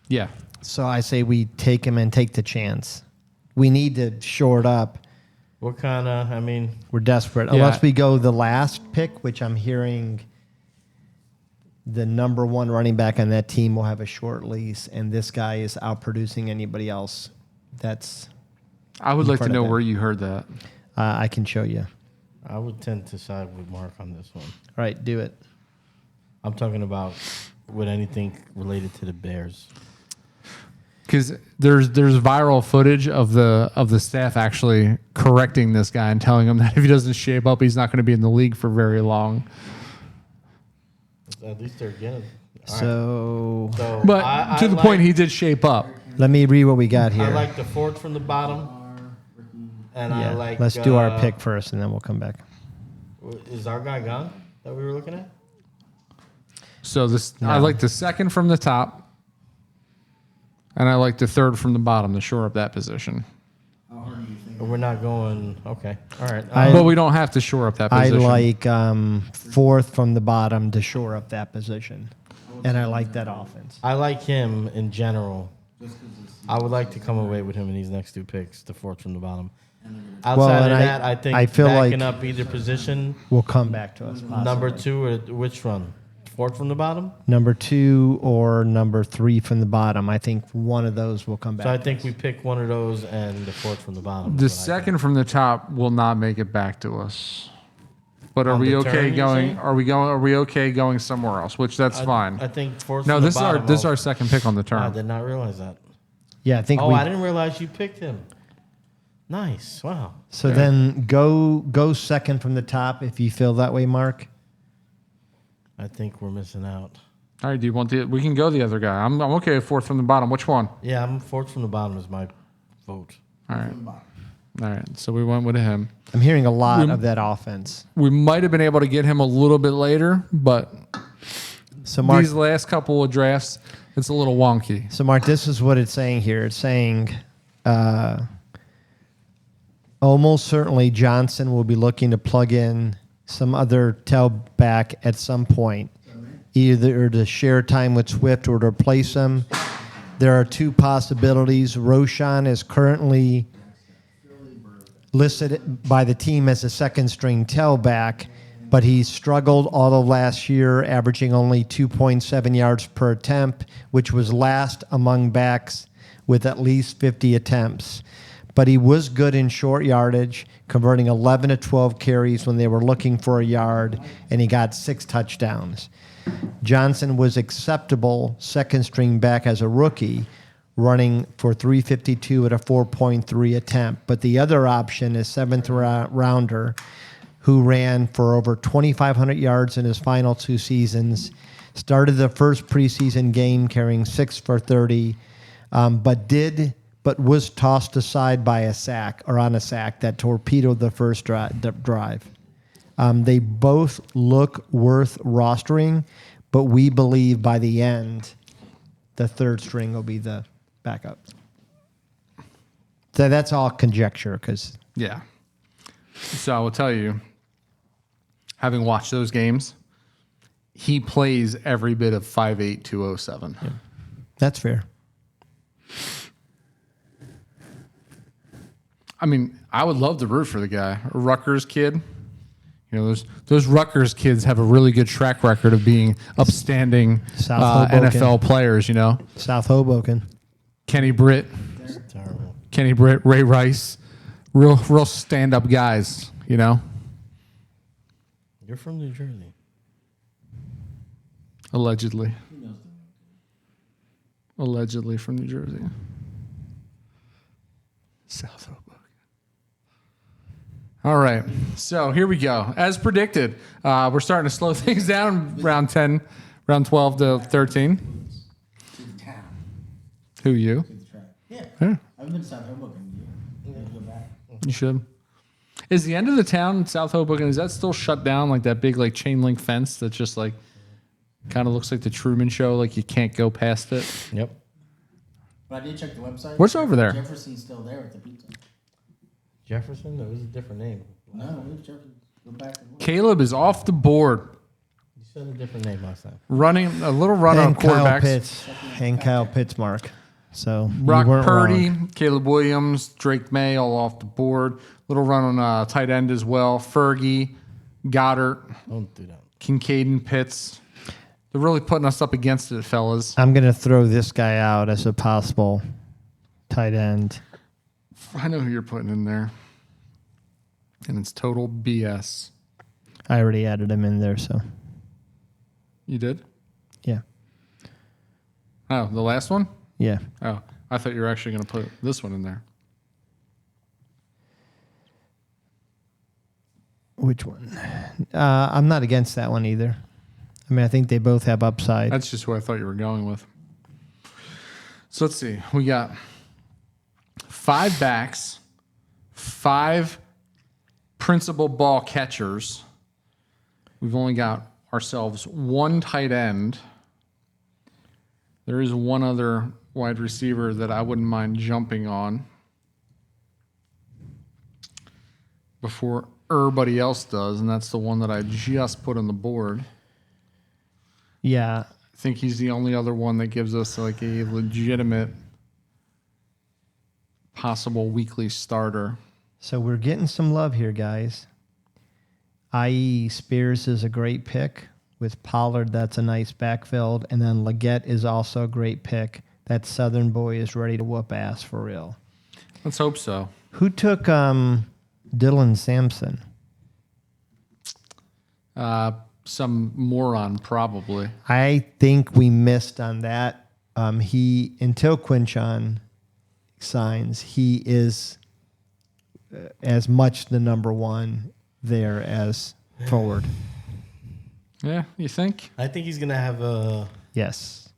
Yeah. So I say we take him and take the chance. We need to shore it up. What kind of? I mean, We're desperate. Yeah. Unless we go the last pick, which I'm hearing the number one running back on that team will have a short lease, and this guy is outproducing anybody else. That's I would like to part of know that. where you heard that. I can show you. I would tend to side with Mark on this one. All right, do it. I'm talking about with anything related to the Bears. Because there's viral footage of the staff actually correcting this guy and telling him that if he doesn't shape up, he's not going to be in the league for very long. At least they're getting. So So, But I to the like- point, he did shape up. let me read what we got here. I like the fourth from the bottom, and I yeah, like. let's do our pick first, and then we'll come back. Is our guy gone that we were looking at? So I like the second from the top, and I like the third from the bottom to shore up that position. How hard do you think? Or we're not going. Okay, all right. But we don't have to shore up that I position. like fourth from the bottom to shore up that position, and I like that offense. I like him in general. Just because it's I would like to come away with him in these next 2 picks, the fourth from the bottom. and they're gonna Outside Well, of and that, I think I feel backing like- up either position, Will come back to us. number possibly. 2 or which one? Fourth from the bottom. Number 2 or number 3 from the bottom. I think one of those will come back. So I to think us. we pick one of those and the fourth from the bottom. The is what I think. second from the top will not make it back to us. But are On we the okay turn, you going? say? Are we okay going somewhere else? Which that's fine. I think fourth. No, from this the is our bottom, this is our second pick on the I turn. did not realize that. Yeah, I think Oh, we. I didn't realize you picked him. Nice. Wow. So then go second from the top if you feel that way, Mark. I think we're missing out. All right, do you want the? We can go the other guy. I'm okay with fourth from the bottom. Which one? Yeah, I'm fourth from the bottom is my vote. All right, from the bottom. all right. So we went with him. I'm hearing a lot of that offense. We might have been able to get him a little bit later, but So Mark, these last couple of drafts, it's a little wonky. this is what it's saying here. It's saying almost certainly Johnson will be looking to plug in some other tailback at some point, either to share time with Swift or to replace him. There are 2 possibilities. Roshan is currently listed by the team as a second string tailback, but he struggled all of last year, averaging only 2.7 yards per attempt, which was last among backs with at least 50 attempts. But he was good in short yardage, converting 11 to 12 carries when they were looking for a yard, and he got 6 touchdowns. Johnson was acceptable second string back as a rookie, running for 352 at a 4.3 attempt. But the other option is seventh rounder who ran for over 2,500 yards in his final 2 seasons, started the first preseason game carrying 6 for 30, but was tossed aside by a sack or on a sack that torpedoed the first drive. They both look worth rostering, but we believe by the end, the third string will be the backup. So that's all conjecture because Yeah. So I will tell you, having watched those games, he plays every bit of 5'8", 207. that's fair. I mean, I would love to root for the guy. A Rutgers kid. You know, those Rutgers kids have a really good track record of being upstanding South Hoboken. NFL players, you know. South Hoboken. Kenny Britt, Terrible. Ray Rice. Real stand-up guys, you know. You're from New Jersey. Allegedly. He knows the Allegedly from New Jersey. South Hoboken. All right. So here we go. As predicted, we're starting to slow things down round 10, round 12 to 13. To the town, Who, you? to the track. Yeah. Yeah. I've been to South Hoboken. You go back. You should. Is the end of the town in South Hoboken, is that still shut down? Like that big like chain link fence that just like kind of looks like the Truman Show, like you can't go past it? Yep. But I did check the website. What's over there? Jefferson's still there with the pizza. Jefferson? That was a different name. No, it was Jefferson. Go back and look. Caleb is off the board. You said a different name last time. Running a little run on And Kyle quarterbacks. Pitts. And Kyle Pitts, Mark. So you Brock weren't Purdy, wrong. Caleb Williams, Drake May, all off the board. Little run on tight end as well. Fergie, Goddard, Don't do that. Kincaid, and Pitts. They're really putting us up against it, fellas. I'm going to throw this guy out as a possible tight end. I know who you're putting in there. And it's total BS. I already added him in there, so You did? yeah. Oh, the last one? Yeah. Oh, I thought you were actually going to put this one in there. Which one? I'm not against that one either. I mean, I think they both have upside. That's just who I thought you were going with. So let's see. We got 5 backs, 5 principal ball catchers. We've only got ourselves 1 tight end. There is one other wide receiver that I wouldn't mind jumping on before everybody else does, and that's the one that I just put on the board. Yeah. I think he's the only other one that gives us like a legitimate possible weekly starter. So we're getting some love here, guys. I.e. Spears is a great pick. With Pollard, that's a nice backfield. And then Leggett is also a great pick. That Southern boy is ready to whoop ass for real. Let's hope so. Who took Dylan Sampson? Some moron, probably. I think we missed on that. Until Quinchon signs, he is as much the number one there as forward. Yeah, you think? I think he's gonna have a Yes.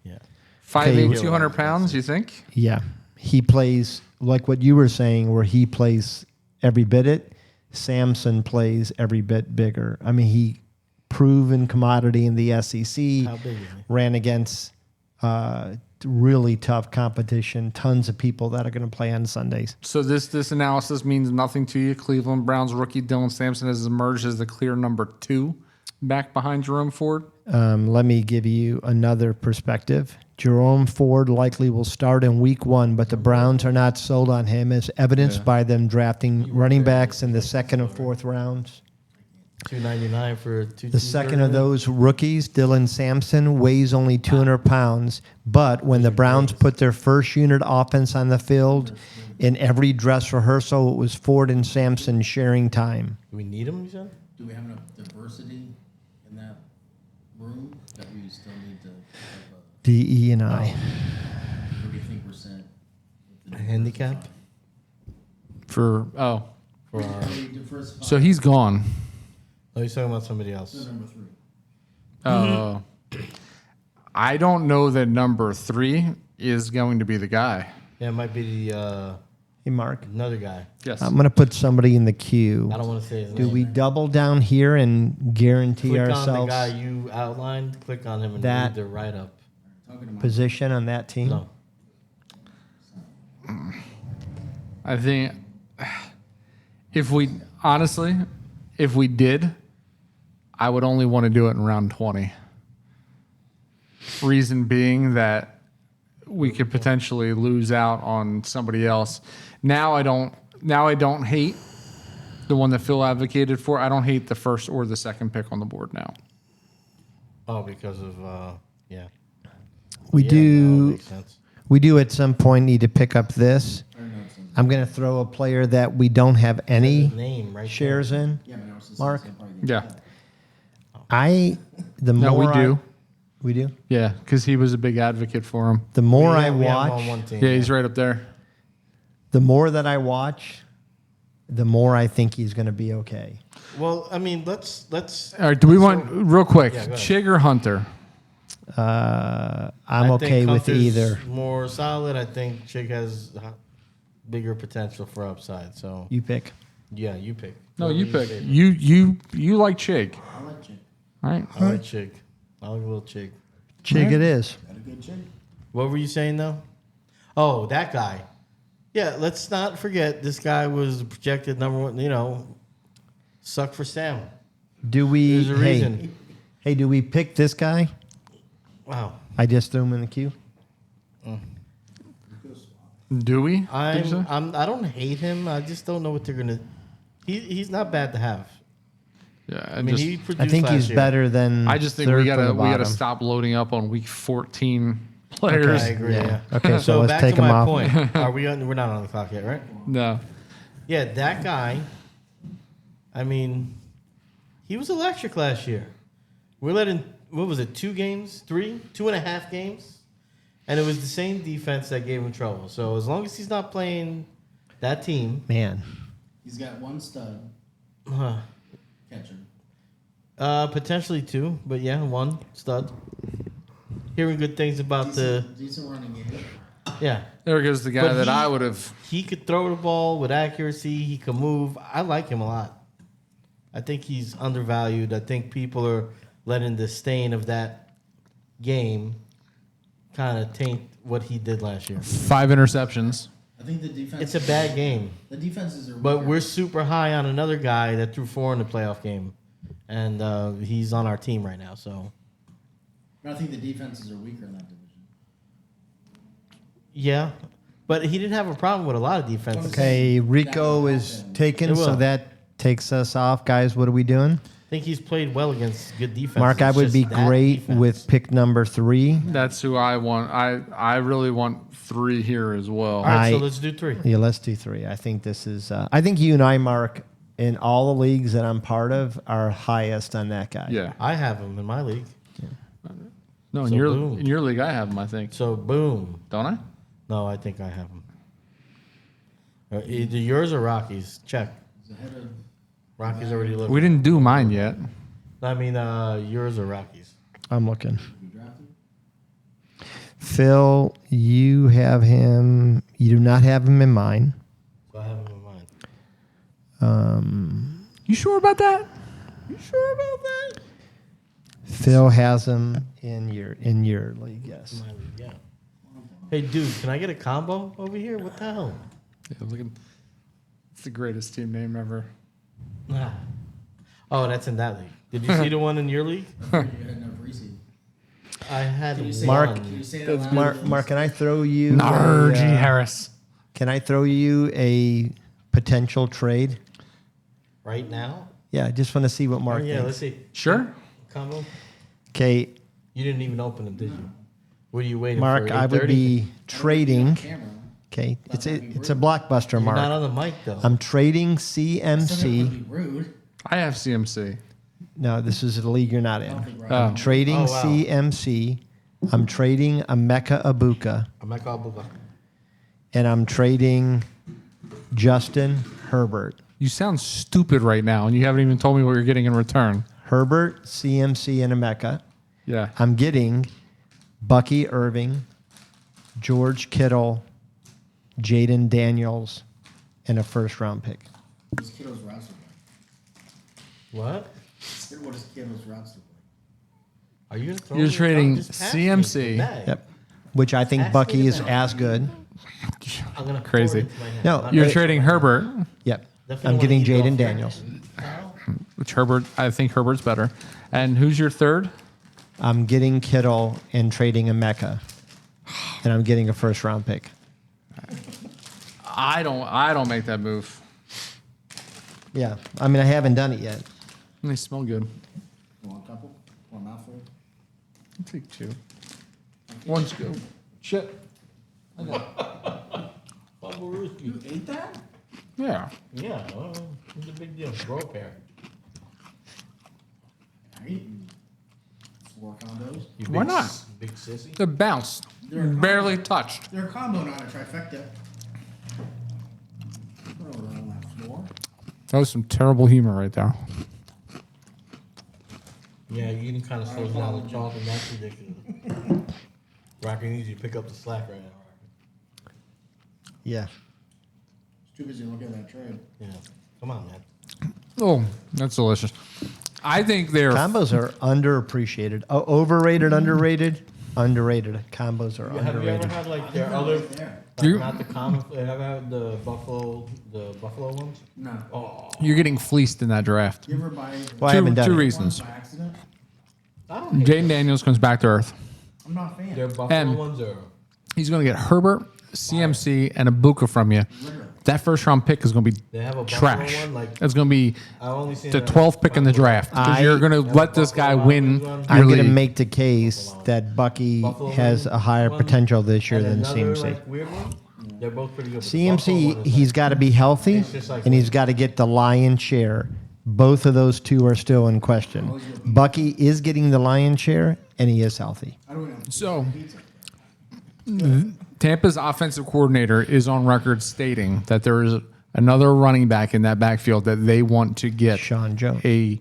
yeah. 5'8", Okay. 200 pounds, you think? Yeah. He plays like what you were saying, where he plays every bit it. Samson plays every bit bigger. I mean, he proven commodity in the SEC. How big is he? Ran against really tough competition. Tons of people that are going to play on Sundays. So this analysis means nothing to you. Cleveland Browns rookie Dylan Sampson has emerged as the clear number 2 back behind Jerome Ford. Let me give you another perspective. Jerome Ford likely will start in week 1, but the Browns are not sold on him, as evidenced by them drafting running backs in the 2nd and 4th rounds. $299 for 2. The second of those rookies, Dylan Sampson, weighs only 200 pounds. But when the Browns put their first unit offense on the field, in every dress rehearsal, it was Ford and Sampson sharing time. Do we need him? You said. Do we have enough diversity in that room that we still need to have D, E, and I. what do you think we're set? A handicap For for our. We diversify so he's gone. Oh, he's talking about somebody else. number 3. I don't know that number 3 is going to be the guy. Yeah, it might be the Hey, Mark. another guy. Yes. I'm going to put somebody in the queue. I don't want to say his Do name. we double down here and guarantee Click on the ourselves guy you outlined. Click on him and That- read the write up. Talking to my position on that team? No. I think if we honestly, if we did, I would only want to do it in round 20. Reason being that we could potentially lose out on somebody else. Now I don't hate the one that Phil advocated for. I don't hate the first or the second pick on the board now. Oh, because of yeah. We Yeah, no, do. makes sense. We do at some point need to pick up this. I'm going to throw a player that we don't have any His name right shares in. Yeah, but I was just Mark? saying, probably get Yeah. The No, more we do. We do. Yeah, because he was a big advocate for him. The more there. I We have him watch, on one team. Yeah, he's right up there. the more that I watch, the more I think he's going to be okay. Well, I mean, let's. All right. Do we want real quick Yeah, go ahead. Chig or Hunter? I'm I think okay with Hunter's either. More solid. I think Chig has bigger potential for upside. So You pick. yeah, you pick. No, Whoever you your pick. favorite. You like Chig. I like Chick. All right. I like Chig. I like a little Chig. Chig it is. Got a good Chick. What were you saying though? Oh, that guy. Yeah, let's not forget this guy was projected number one. You know, suck for Sam. Do we? There's a reason. Hey, do we pick this guy? Wow. I just threw him in the queue. Do we? Did you say? I don't hate him. I just don't know what they're gonna. He's not bad to have. Yeah. I mean, he produced I think last he's year. better than. I just think third we from gotta the we gotta bottom. stop loading up on week 14 players. I agree. Yeah. Okay, so let's back take to him my off. point. Are we on? We're not on the clock yet, right? No. Yeah, that guy. I mean, he was electric last year. We're letting. What was it? 2 games? 3? 2.5 games? And it was the same defense that gave him trouble. So as long as he's not playing that team, Man, He's got one stud uh, catcher. potentially 2, but yeah, 1 stud. Hearing good things about Decent running game. yeah. There goes the guy But that he- I would have. He could throw the ball with accuracy. He can move. I like him a lot. I think he's undervalued. I think people are letting the stain of that game kind of taint what he did last year. 5 interceptions. I think the defense. It's a bad game, The defenses are. but weaker. we're super high on another guy that threw 4 in the playoff game, and he's on our team right now. So I think the defenses are weaker in that division. yeah, but he didn't have a problem with a lot of defenses. okay, Rico is taken, It so will. that takes us off, guys. What are we doing? I think he's played well against good defense. Mark, I would be great with pick number 3. That's who I want. I really want 3 here as well. All right, so I- let's do 3. Yeah, let's do 3. I think this is. I think you and I, Mark, in all the leagues that I'm part of, are highest on that guy. Yeah. I have him in my league. No, in So your boom. in your league I have him. I think. So boom. Don't I? No, I think I have him. Either yours or Rockies. Check. He's ahead of. Rockies already looked. We didn't do mine yet. I mean, yours or Rockies. I'm looking. You drafted. Phil, you have him. You do not have him in mine. So I have him in mind. You sure about that? You sure about that? Phil has him in your league. Yes. My league, yeah. Hey, dude, can I get a combo over here? What the hell? Yeah, look at. It's the greatest team name ever. Ah. Oh, that's in that league. Did you see the one in your league? You had no pre-seed. I had Can you say Mark- one. Can you say that loud, Mark, please? Mark, can I throw you? Najee a, Harris. Can I throw you a potential trade? Right now? Yeah, I just want to see what Oh, Mark yeah, thinks. let's see. Sure. Combo? Okay, You didn't even open them, did you? What are you waiting Mark, for? I would 8:30? be trading. Camera. Okay, it's a blockbuster, You're not Mark. on the mic, though. I'm trading Still don't CMC. wanna be rude. I have CMC. No, this is a league you're not I don't in. think Oh. Ryan- Trading Oh, wow. CMC. I'm trading Emeka Abuka, I'm not called Buba. and I'm trading Justin Herbert. You sound stupid right now, and you haven't even told me what you're getting in return. Herbert, CMC, and Emeka. Yeah. I'm getting Bucky Irving, George Kittle, Jaden Daniels, and a first-round pick. What's Kittle's routes look What? like? What does Kittle's routes look like? Are you going to throw You're me? trading Just pass me the CMC. bag. Yep. Which I think Pass me Bucky the is bag. as good. I'm gonna pour Crazy. it into my hand. No, Not You're right. trading Herbert, Yep. Definitely I'm wanna getting eat it off Jaden your Daniels. hand. which Herbert, I think Herbert's better. And who's your third? I'm getting Kittle and trading Emeka. And I'm getting a first-round pick. I don't make that move. Yeah. I mean, I haven't done it yet. They smell good. You want a couple? Or a mouthful? I'll take 2. One scoop. Shit. You ate that? Yeah. Yeah, well, it's a big deal. Grow a pair. I eaten 4 combos. You Why big not? Big sissy. The bounce. They're a Barely touched. They're a combo, not a trifecta. Put over on that floor. That was some terrible humor right there. Yeah, eating kind of slows down the chalk, and that's ridiculous. Rocky needs you to pick up the slack right now. Yeah. It's too busy looking at that trade. Yeah, come on, man. Oh, that's delicious. I think they're Combos are underappreciated. Overrated, underrated, underrated. Combos are Have you ever underrated. had like their other, Right there. You- not the common? Have you ever had the buffalo ones? No. Oh, you're getting fleeced in that draft. You ever buy Well, I haven't done two it. reasons. one by accident? I don't hate Jaden Daniels comes back to earth. I'm not a fan. their buffalo And- ones are. He's going to get Herbert, CMC, and Ibuka from you. Literally. That first round pick is going to be They have a buffalo trash. one, like- It's going to be I've only seen the that 12th pick in the draft because I- you're going to let this guy win I'm your I'm going to league. make the case that Bucky Buffalo has one, a higher one, potential this year and than another, CMC. like, weird one. They're both pretty good. but the buffalo CMC, one is he's got to be healthy, It's just like- and he's got to get the lion's share. Both of those two are still in question. Bucky is getting the lion's share, and he is healthy. I don't know. So, Tampa's offensive coordinator is on record stating that there is another running back in that backfield that they want to get Sean Jones. a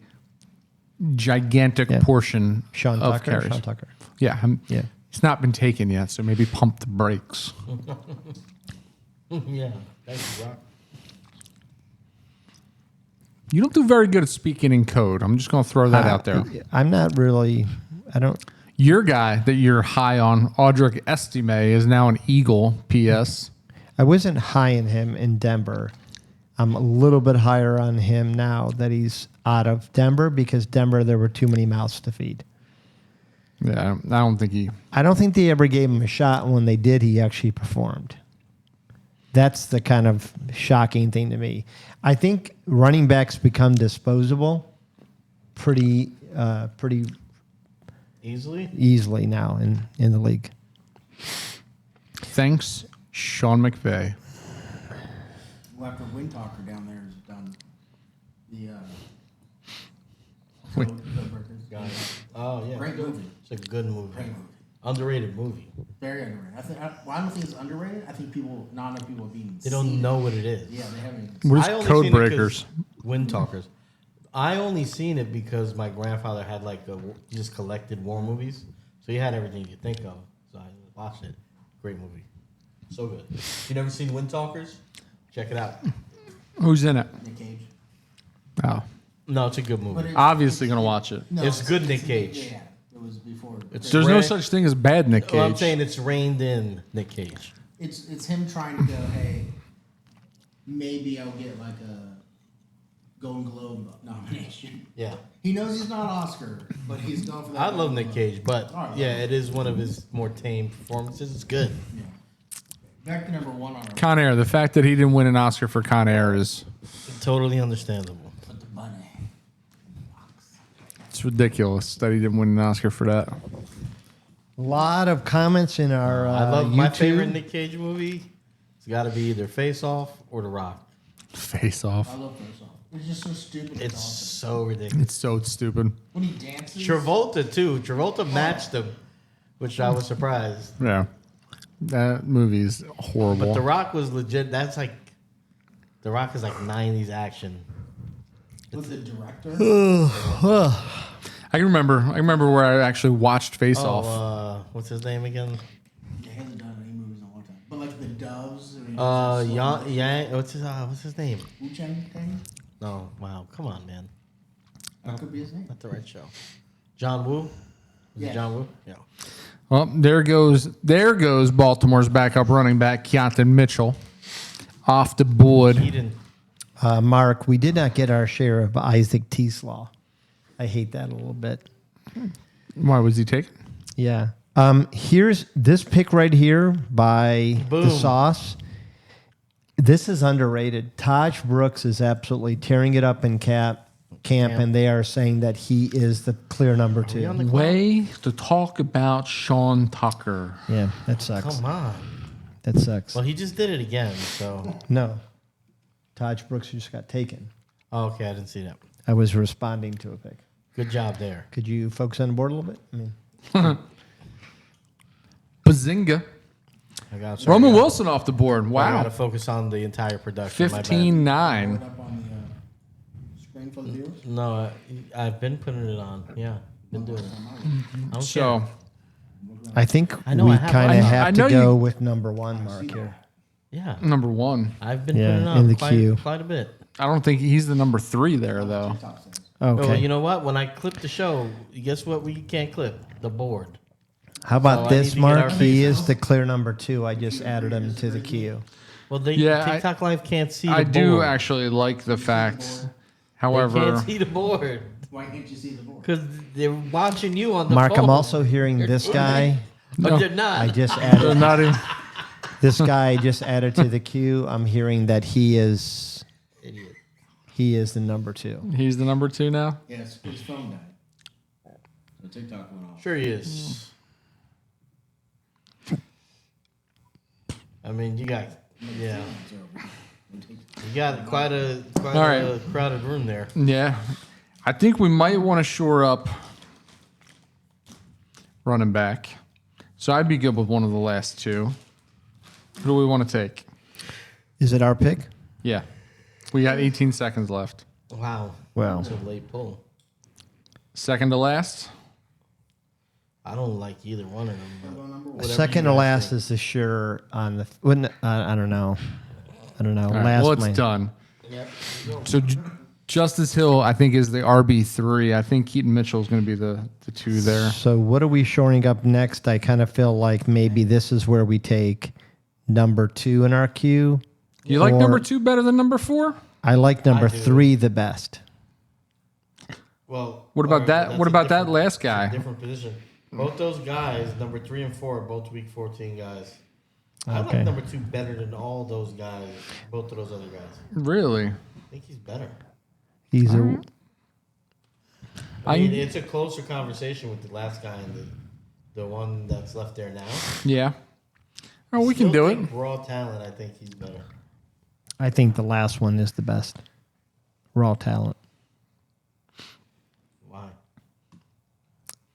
gigantic Yeah. portion Sean of Tucker. carries. Sean Tucker. Yeah, Yeah. he's not been taken yet, so maybe pump the brakes. Yeah, thank you, Rock. You don't do very good at speaking in code. I'm just going to throw that out there. I'm not really. I don't. Your guy that you're high on, Audric Estime, is now an Eagle. P.S. I wasn't high in him in Denver. I'm a little bit higher on him now that he's out of Denver because Denver there were too many mouths to feed. Yeah, I don't think he. I don't think they ever gave him a shot. And when they did, he actually performed. That's the kind of shocking thing to me. I think running backs become disposable pretty Easily. easily now in the league. Thanks, Sean McVay. Well, after Windtalker down there has done the Wait. Codebreakers. Got it. Oh yeah, Great movie. It's a good movie. Great movie. Underrated movie. Very underrated. Well, I don't think it's underrated. I think not enough people have even They don't seen know what it is. it. Yeah, they haven't. Where's I only Code seen it 'cause Breakers? Wind Talkers. I only seen it because my grandfather had he just collected war movies, so he had everything you could think of. So I watched it. Great movie, so good. You never seen Wind Talkers? Check it out. Who's in it? Nick Cage. Oh, No, it's a good But movie. it's- obviously going to watch it. No, It's good Nick Cage. Yeah, it was before. It's There's no Ray- such thing as bad Nick Well, I'm Cage. saying it's reined in Nick Cage. It's him trying to go, hey, maybe I'll get like a Golden Globe nomination. Yeah, He knows he's not Oscar, but he's going for that. I love Golden Nick Globe. Cage, but All right. yeah, it is one of his more tame performances. It's good. Yeah. Back to number one on our Con Air. The fact that he didn't win an Oscar for Con Air is Totally understandable. Put the bunny. it's ridiculous that he didn't win an Oscar for that. A lot of comments in our I love my YouTube. favorite Nick Cage movie. It's got to be either Face Off or The Rock. Face Off. I love Face Off. It's just so stupid. It's awesome. so ridiculous. It's so stupid. When he dances. Travolta too. Travolta matched him, which I was surprised. Yeah, that movie's horrible. But The Rock was legit. That's like, The Rock is like '90s action. With the director. I remember where I actually watched Face Off. What's his name again? Yeah, he hasn't done any movies in a long time. But like the Doves. I mean, Yang. What's his name? Wu Chang thing. No, wow, come on, man, That could be his name. not the right show. John Woo. Is Yeah. it John Woo? Yeah. Well, there goes Baltimore's backup running back Keontae Mitchell off the board. He didn't. Mark, we did not get our share of Isaac Teaslaw. I hate that a little bit. Why was he taken? Yeah. Here's this pick right here by the Boom. Sauce. This is underrated. Taj Brooks is absolutely tearing it up in camp, and they are saying that he is the clear number two. on the- Way to talk about Sean Tucker. Yeah, that sucks. Come on. That sucks. Well, he just did it again. So. No. Taj Brooks just got taken. Oh, okay, I didn't see that. I was responding to a pick. Good job there. Could you focus on the board a little bit? I mean, Bazinga. Roman Wilson off the board. I Wow. got to focus on the entire production. my bad. 15-9. Put up on thing for the viewers? No, I've been putting it on. Yeah, been doing it. I don't So care. I think I know we I have- kind I of know- have I to know go you- with number one, Mark, here. Yeah, number one. I've been Yeah, putting it in on the quite, queue. quite a bit. I don't think he's the number 3 there though. Top says. Okay. Oh, you know what? When I clip the show, guess what we can't clip? The board. How about So I this, need to get Mark? our He faces. is the clear number 2. I just added him to the queue. Well, they Yeah, TikTok Live can't see the I board. do actually like the fact. They However, can't see the board Why can't you see the board? because they're watching you on the Mark, phone. I'm also hearing this guy. But No. they're not. I just they're added not even. this guy. Just added to the queue. I'm hearing that he is Idiot. the number 2. He's the number 2 now. Yeah, his phone died. So TikTok went off. Sure he is. I mean, you got you got quite a All right. crowded room there. Yeah, I think we might want to shore up running back. So I'd be good with one of the last 2. Who do we want to take? Is it our pick? Yeah, we got 18 seconds left. Wow. Well. It's a late pull. Second to last. I don't like either one of them. But whatever Second you to guys last think. is the sure on the. Wouldn't, I don't know. I don't know. All right, Last well, it's man. done. Yep. So Justice Hill, I think, is the RB3. I think Keaton Mitchell is going to be the 2 there. So what are we shoring up next? I kind of feel like maybe this is where we take number 2 in our queue. You like Or- number 2 better than number 4? I like number I do. 3 the best. Well, What about all right, that? but that's What a about that different- last guy? Different position. Both those guys, number 3 and 4, are both week 14 guys. I Okay. like number 2 better than all those guys. Both of those other guys. Really? I think he's better. He's a. I mean, it's a closer conversation with the last guy and the one that's left there now. Yeah. Oh, we can Still do it. think raw talent, I think he's better. I think the last one is the best. Raw talent. Why?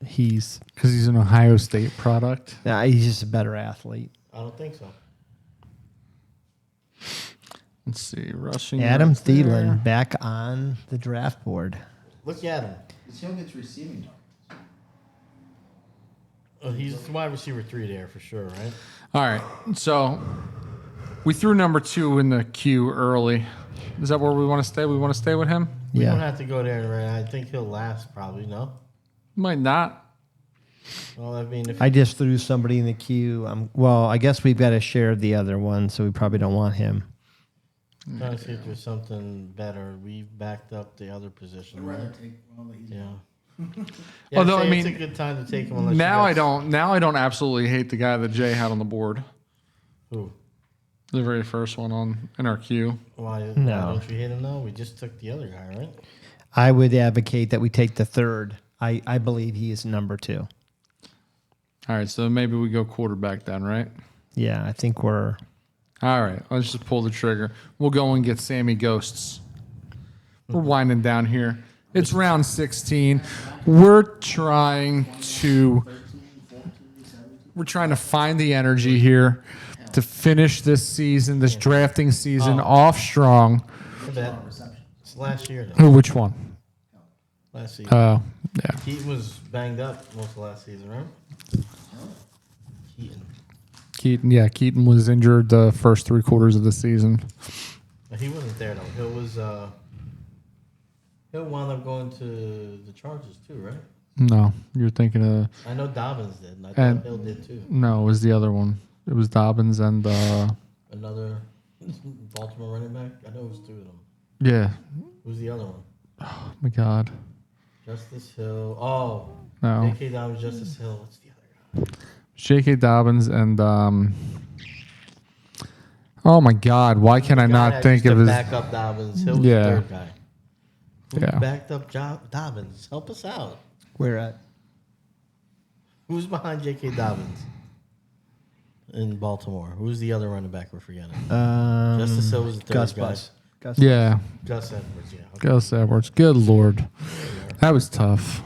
He's Because he's an Ohio State product. he's just a better athlete. I don't think so. Let's see. Rushing. Adam yards there. Thielen back on the draft board. Look at him. This Hill gets receiving targets. He's wide receiver 3 there for sure, right? All right. So we threw number 2 in the queue early. Is that where we want to stay? We want to stay with him? We don't Yeah. have to go there, right? I think he'll last probably, no? Might not. Well, I mean, if I just threw somebody in the queue. Well, I guess we've got to share the other one, so we probably don't want him. I'm trying to see if there's something better. We've backed up the other position, I'd right? rather take well he's Yeah. Although, I'd I say it's mean, a good time to take him. Unless Now you I guys- don't. Now I don't absolutely hate the guy that Jay had on the board. Who? The very first one on in our queue. Why No. don't you hit him now? We just took the other guy, right? I would advocate that we take the third. I believe he is number 2. All right. So maybe we go quarterback then, right? Yeah, I think we're. All right, let's just pull the trigger. We'll go and get Sammy Ghosts. We're winding down here. It's round 16. We're trying to find the energy here to finish this season, this drafting season off strong. Look at that. It's last year, though. Oh, which one? Last season. Oh, yeah. Keaton was banged up most of last season, right? Keaton. Keaton. Yeah, Keaton was injured the first 3 quarters of the season. But he wasn't there, though. Hill was. Hill wound up going to the Chargers, too, right? No, you're thinking of I know Dobbins did, and I And- thought Hill did, too. no. It was the other one. It was Dobbins and Another Baltimore running back. I know it was 2 of them. yeah. Who's the other one? Oh my God. Justice Hill. Oh, No. J.K. Dobbins, Justice Hill. What's the other guy? J.K. Dobbins and oh my God, why can I The guy not that think used of to his? back up Dobbins. Hill was Yeah. the third guy. Who Yeah. backed up Dobbins? Help us out. Where at? Who's behind J.K. Dobbins in Baltimore? Who's the other running back we're forgetting? Justice Hill was the third Gus guy. Bus. Gus Yeah, Gus Edwards, yeah. Okay. Gus Edwards. Good Lord, that was tough.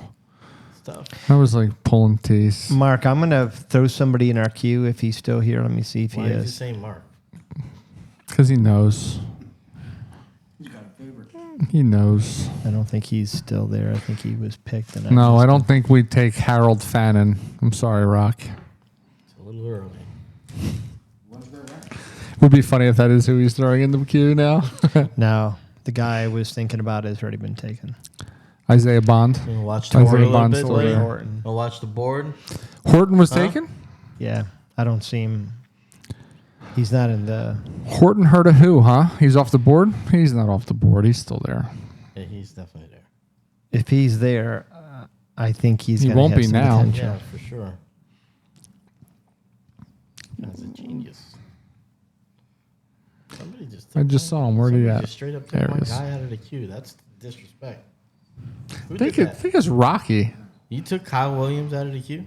Stuff. That was like pulling teeth. Mark, I'm going to throw somebody in our queue if he's still here. Let me see if Why he did you is. say Mark? Because he knows. He's got a favorite. He knows. I don't think he's still there. I think he was picked. And No, I don't think we'd take Harold Fannin. I'm sorry, Rock. It's a little early. When's their rank? Would be funny if that is who he's throwing in the queue now. No, the guy I was thinking about has already been taken. Isaiah Bond. We'll watch the Isaiah board a little Bond's bit still later. there. Horton. We'll watch the board. Horton was Huh? taken? Yeah, I don't see him. He's not in the. Horton heard of who, huh? He's off the board? He's not off the board. He's still there. Yeah, he's definitely there. If he's there, I think he's. He gonna won't have be some now. potential. Yeah, for sure. That's a genius. Somebody just. I just saw him. Where'd he somebody at? just straight up There took he my is. guy out of the queue. That's disrespect. Who I did think, that? think it's Rocky. You took Kyle Williams out of the queue?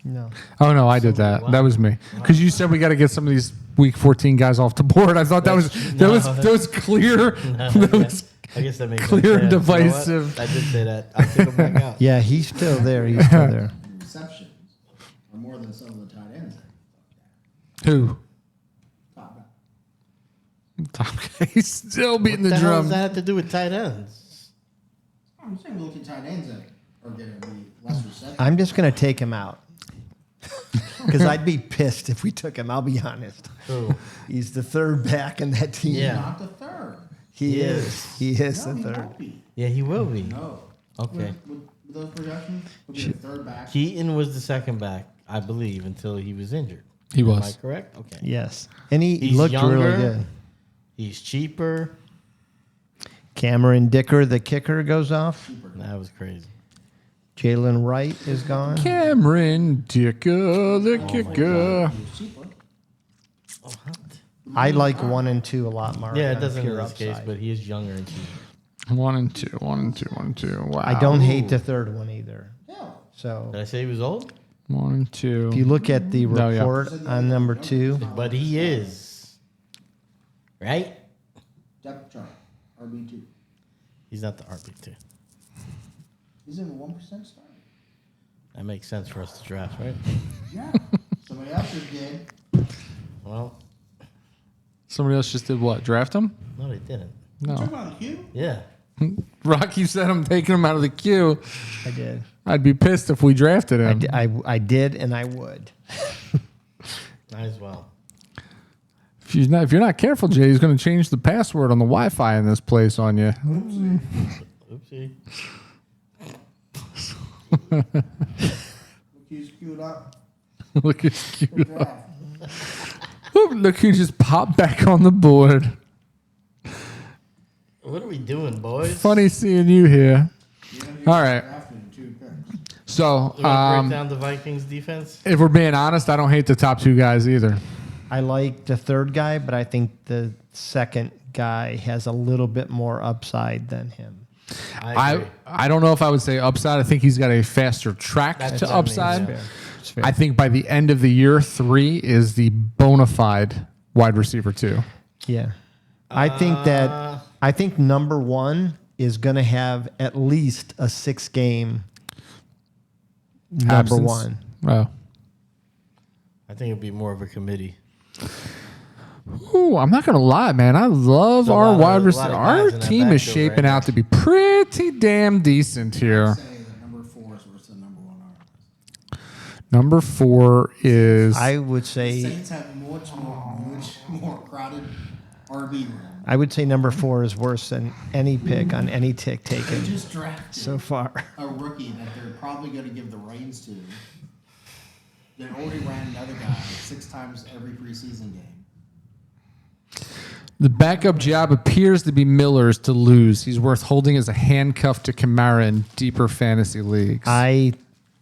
No. Oh, no, I did that. Wow. That was me. Because you said we got to get some of these week 14 guys off the board. I thought that was clear. That was I guess that makes clear sense. and Yeah, you know what? divisive. I did say that. I took him back out. Yeah, he's still there. He's still there. Receptions are more than some of the tight ends. Who? Top back. Tom, he's still beating What the the hell drum. does that have to do with tight ends? I'm saying we look at tight ends that are going to be less receptive. I'm just going to take him out. Because I'd be pissed if we took him, I'll be honest. Who? He's the third back in that team. Yeah. Not the third. He He is. is. He is No, the he third. won't be. Yeah, he will be. No. Okay. With those projections, he'll be the third back. Keaton was the second back, I believe, until he was injured. He Am I was. correct? Okay. Yes. And he He's looked really younger. good. He's cheaper. Cameron Dicker, the kicker, goes off. That was crazy. Jalen Wright is gone. Cameron Dicker, the kicker. Cheaper. Oh, what? I like 1 and 2 a lot more. Yeah, it on doesn't in pure this case, upside. but he is younger and cheaper. 1 and 2, 1 and 2, 1 and 2. Wow. I don't hate the third one either. Yeah. So Did I say he was old? 1 and 2. if you look at the No, yeah. report on number 2, But he is. Right? Depth chart. RB2. He's not the RB2. He's in the 1% start. That makes sense for us to draft, right? Yeah. Somebody else just did. Well, Somebody else just did what? Draft him? no, they didn't. No. Talking about the queue? Yeah. Rocky said I'm taking him out of the queue. I did. I'd be pissed if we drafted him. I did, and I would. Might as well. If you're not careful, Jay, he's going to change the password on the Wi-Fi in this place on you. Oopsie. Look who's queued up. Look who's for cute. draft. Oop, look who just popped back on the board. What are we doing, boys? Funny seeing you here. You know who All right. drafted in 2 picks. So, We're gonna break down the Vikings defense. if we're being honest, I don't hate the top 2 guys either. I like the third guy, but I think the second guy has a little bit more upside than him. I agree. I don't know if I would say upside. I think he's got a faster track That's to what I mean, upside. yeah. It's fair. I think by the end of the year, 3 is the bona fide wide receiver 2. Yeah. I think number 1 is going to have at least a 6-game number Absence. 1. Oh. I think it'd be more of a committee. Ooh, I'm not gonna lie, man. I love There's a our lot of- wide a lot receiver. of Our guys in that team is backfield shaping right out to be pretty damn decent here. Say that number 4 is worse than number 1 are. Number 4 is I would The say Saints have much more crowded RB room. I would say number 4 is worse than any pick on any tick They taken just drafted so far. a rookie that they're probably going to give the reins to. They already ran another guy 6 times every preseason game. the backup job appears to be Miller's to lose. He's worth holding as a handcuff to Kamara in deeper fantasy leagues.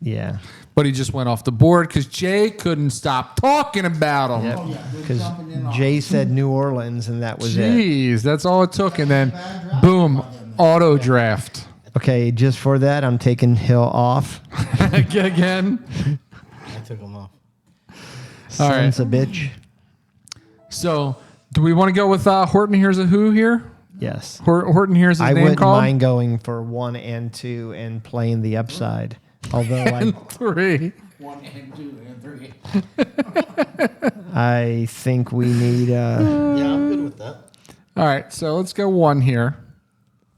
Yeah. But he just went off the board because Jay couldn't stop talking about him. Yep. Oh, yeah, they're Because jumping in on Jay said New Orleans, and that was it. Jeez, that's all it took. And then, boom, auto draft. Okay, just for that, I'm taking Hill off. Again. I took him off. All right. Son's a bitch. So, do we want to go with Horton Here's a Who here? Yes. Horton Here's his I name wouldn't called? mind going for 1 and 2 and playing the upside. Although And 3. 1 and 2 and 3. I think we need Yeah, I'm good with that. All right, so let's go 1 here.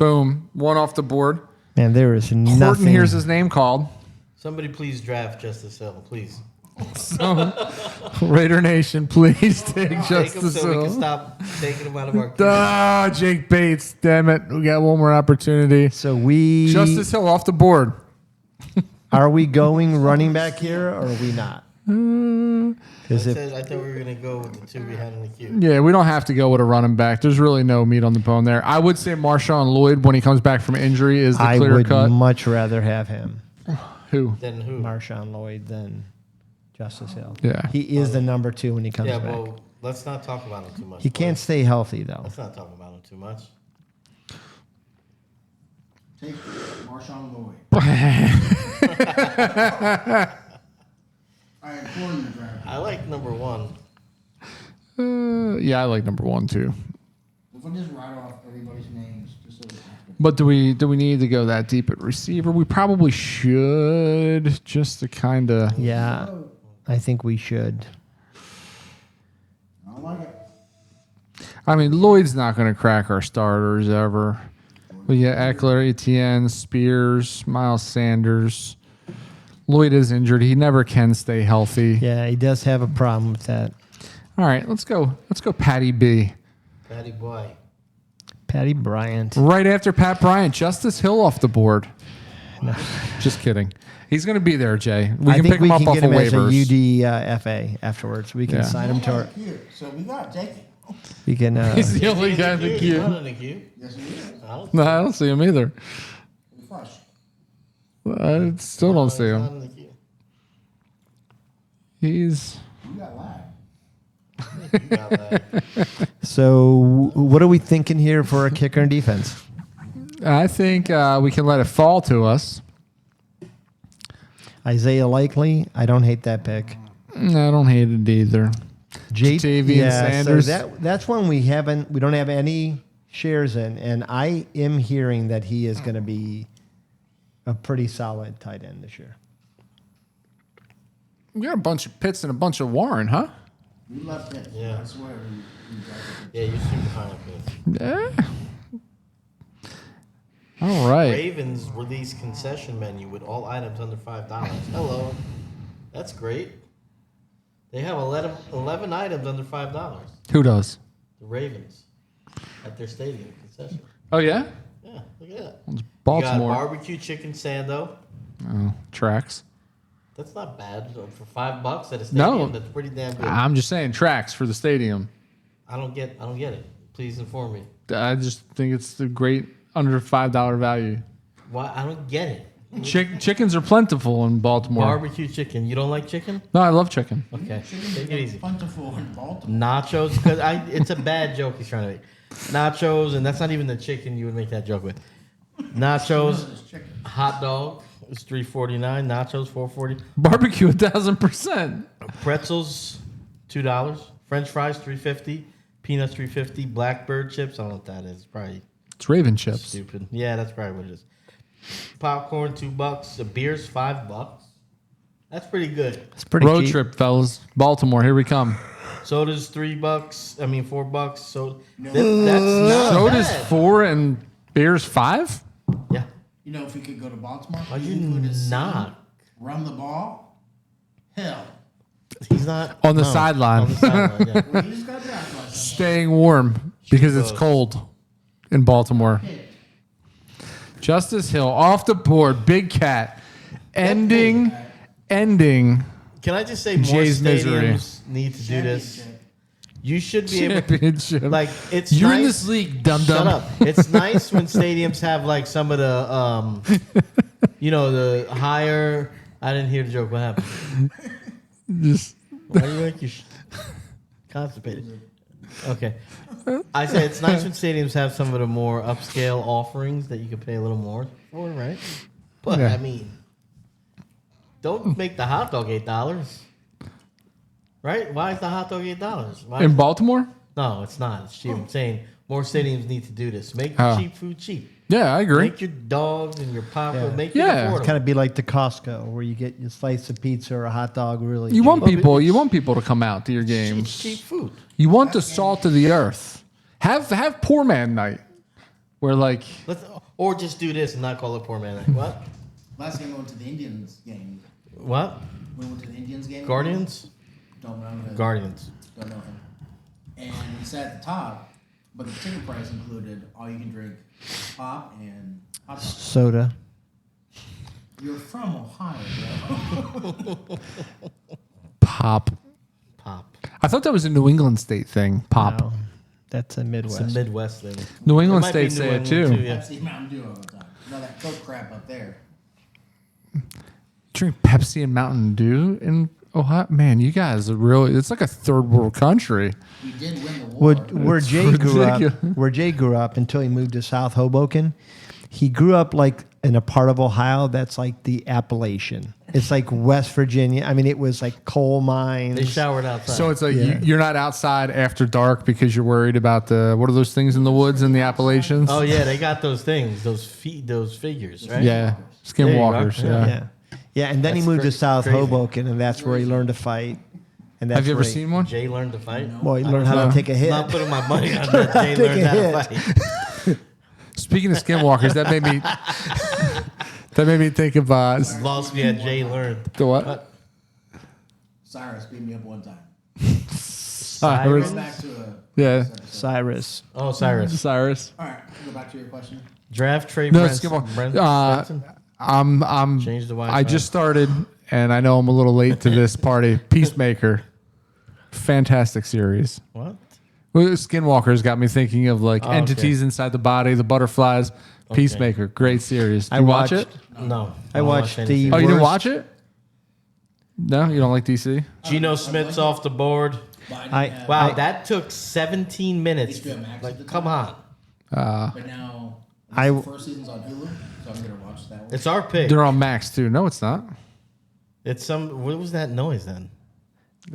Boom. One off the board. Man, there is Horton nothing. hears his name called. Somebody please draft Justice Hill, please. Raider Nation, please take Take him Justice so we can Hill. stop taking him out of our. Ah, Jake Bates. Damn it. We got one more opportunity. So we Justice Hill off the board. are we going running back here or are we not? Because if I thought we were gonna go with the two we had in the queue. Yeah, we don't have to go with a running back. There's really no meat on the bone there. I would say Marshawn Lloyd, when he comes back from injury, is the I clear would cut. much rather have him, Who? Then who? Marshawn Lloyd, than Justice Hill. Yeah. He is the number 2 when he comes Yeah, back. well, let's not talk about him too much. He can't stay healthy though. Let's not talk about him too much. Take Marshawn Lloyd. All right, Gordon the draft. I like number 1. Yeah, I like number 1 too. If we just write off everybody's names, just so we have to. But do we need to go that deep at receiver? We probably should, just to kind of. Yeah, I think we should. I don't like it. I mean, Lloyd's not going to crack our starters ever. But yeah, Eckler, Etienne, Spears, Miles Sanders. Lloyd is injured. He never can stay healthy. Yeah, he does have a problem with that. All right, let's go. Let's go, Patty B. Patty boy. Patty Bryant. Right after Pat Bryant, Justice Hill off the board. Just kidding. He's going to be there, Jay. We I can think pick we him up can off get of him as a waivers. UDFA afterwards. We can Yeah. sign him to our. Here, so we got Jake. We can. He's the only guy in the He's queue. not in the queue. Yes, he is. I don't No, I don't see him either. Fresh. I still don't see he's him. not in the queue. He's. You got lag. You got that. So, what are we thinking here for a kicker and defense? I think we can let it fall to us. Isaiah Likely. I don't hate that pick. I don't hate it either. Jatavian Sanders. So that's one we don't have any shares in, and I am hearing that he is going to be a pretty solid tight end this year. We got a bunch of Pitts and a bunch of Warren, huh? You left it. Yeah. I swear. You got it. Yeah, you're super high up here. Yeah. All right. Ravens release concession menu with all items under $5. Hello. That's great. They have 11 items under $5. Who does? The Ravens at their stadium concession. Oh, yeah? Yeah, look at that. It's You Baltimore. got barbecue chicken sando. Oh, tracks. That's not bad for $5 at a No. stadium. That's pretty damn good. I'm just saying tracks for the stadium. I don't get it. Please inform me. I just think it's a great under $5 value. Why? I don't get it. Chickens are plentiful in Baltimore. Barbecue chicken. You don't like chicken? No, I love chicken. Okay, take it easy. Plentiful in Baltimore. Nachos, because it's a bad joke he's trying to make. Nachos, and that's not even the chicken you would make that joke with. Nachos, It's chicken. hot dog is $3.49. Nachos $4.40. Barbecue 1,000%. Pretzels $2. French fries $3.50. Peanuts $3.50. Blackbird chips. I don't know what that is. Probably It's Raven chips. stupid. Yeah, that's probably what it is. Popcorn $2. The beer's $5. That's pretty good. It's pretty Road cheap. trip, fellas. Baltimore, here we come. Soda's $3. I mean $4. So that's not Soda's bad. 4 and beer's 5? Yeah. You know, if we could go to Baltimore, Why'd we you could have seen not? Run the ball. Hell. He's not On the no, sideline. On the sideline, yeah. Well, you just got drafted like that. Staying warm because it's cold in Baltimore. Justice Hill off the board. Big Cat. Ending. Can I just say more Jay's misery. stadiums need to do this? Championship. You should be able Championship. like it's You're nice. in this league, dum Shut dum. up. It's nice when stadiums have like some of the the higher I didn't hear the joke. What happened? Just Why do you like you constipated? Okay. I said it's nice when stadiums have some of the more upscale offerings that you can pay a little more for, right? But Yeah. I mean, don't make the hot dog $8, right? Why is the hot dog $8? Why? in Baltimore? No, it's not. It's cheap. I'm saying more stadiums need to do this. Make Oh. cheap food cheap. Yeah, I agree. Make your dogs and your popcorn. Yeah. Make Yeah. it affordable. Kind of be like the Costco where you get your slice of pizza or a hot dog really. You cheap. want people to come out to your It's games. cheap food. You want the salt of the earth. Have poor man night. where like Or just do this and not call it poor man. What? Last game we went to the Indians game. What? We went to the Indians game. Guardians? Don't know him. Guardians. Don't know him. And he sat at the top, but the ticket price included all you can drink pop and hot dogs. Soda. You're from Ohio, bro. pop. Pop. I thought that was a New England state thing. Pop. No, that's a Midwest. It's a Midwest thing. New It England might be states New say it England too. yeah. Pepsi Mountain Dew all the time. You know that Coke crap up there. Drink Pepsi and Mountain Dew in Ohio. Man, you guys are really. It's like a third world country. We did win the war. Where It's Jay grew up, ridiculous. where Jay grew up until he moved to South Hoboken, he grew up like in a part of Ohio that's like the Appalachian. It's like West Virginia. I mean, it was like coal mines. They showered outside. So it's like Yeah. you're not outside after dark because you're worried about the what are those things in the woods in the Appalachians? oh yeah, they got those things, those figures, right? yeah, There you go. skinwalkers. Yeah. Yeah. Yeah, and then he That's moved to South crazy. Hoboken, and that's where he learned to fight. And that's Have you ever where he- seen one? Jay learned to fight. Well, he learned how to take a hit. I'm not putting my money on that. Jay Take learned a how to hit. fight. Speaking of skinwalkers, that made me think of Lost me at Jay learned. the what? Cyrus beat me up one time. Cyrus. Go back to a. Yeah, Cyrus. Oh, Cyrus. Cyrus. All right, go back to your question. Draft trade. No, Brent, skinwalker. Brent, I'm Change the Wi-Fi. I just started, and I know I'm a little late to this party. Peacemaker, fantastic series. What? Well, Skinwalkers got me thinking of like okay. entities inside the body, the butterflies. Peacemaker, great series. Did you watch it? No. I don't watched watch the- anything. Oh, you didn't Worst- watch it? No, you don't like DC? Geno Smith's off the board. But I, didn't I- have, Wow, that took 17 minutes. HBO Max at Like, the come time. on. But now, I- the first season's on Hulu, so I'm gonna watch that one. It's our pick. They're on Max too. No, it's not. It's some. What was that noise then?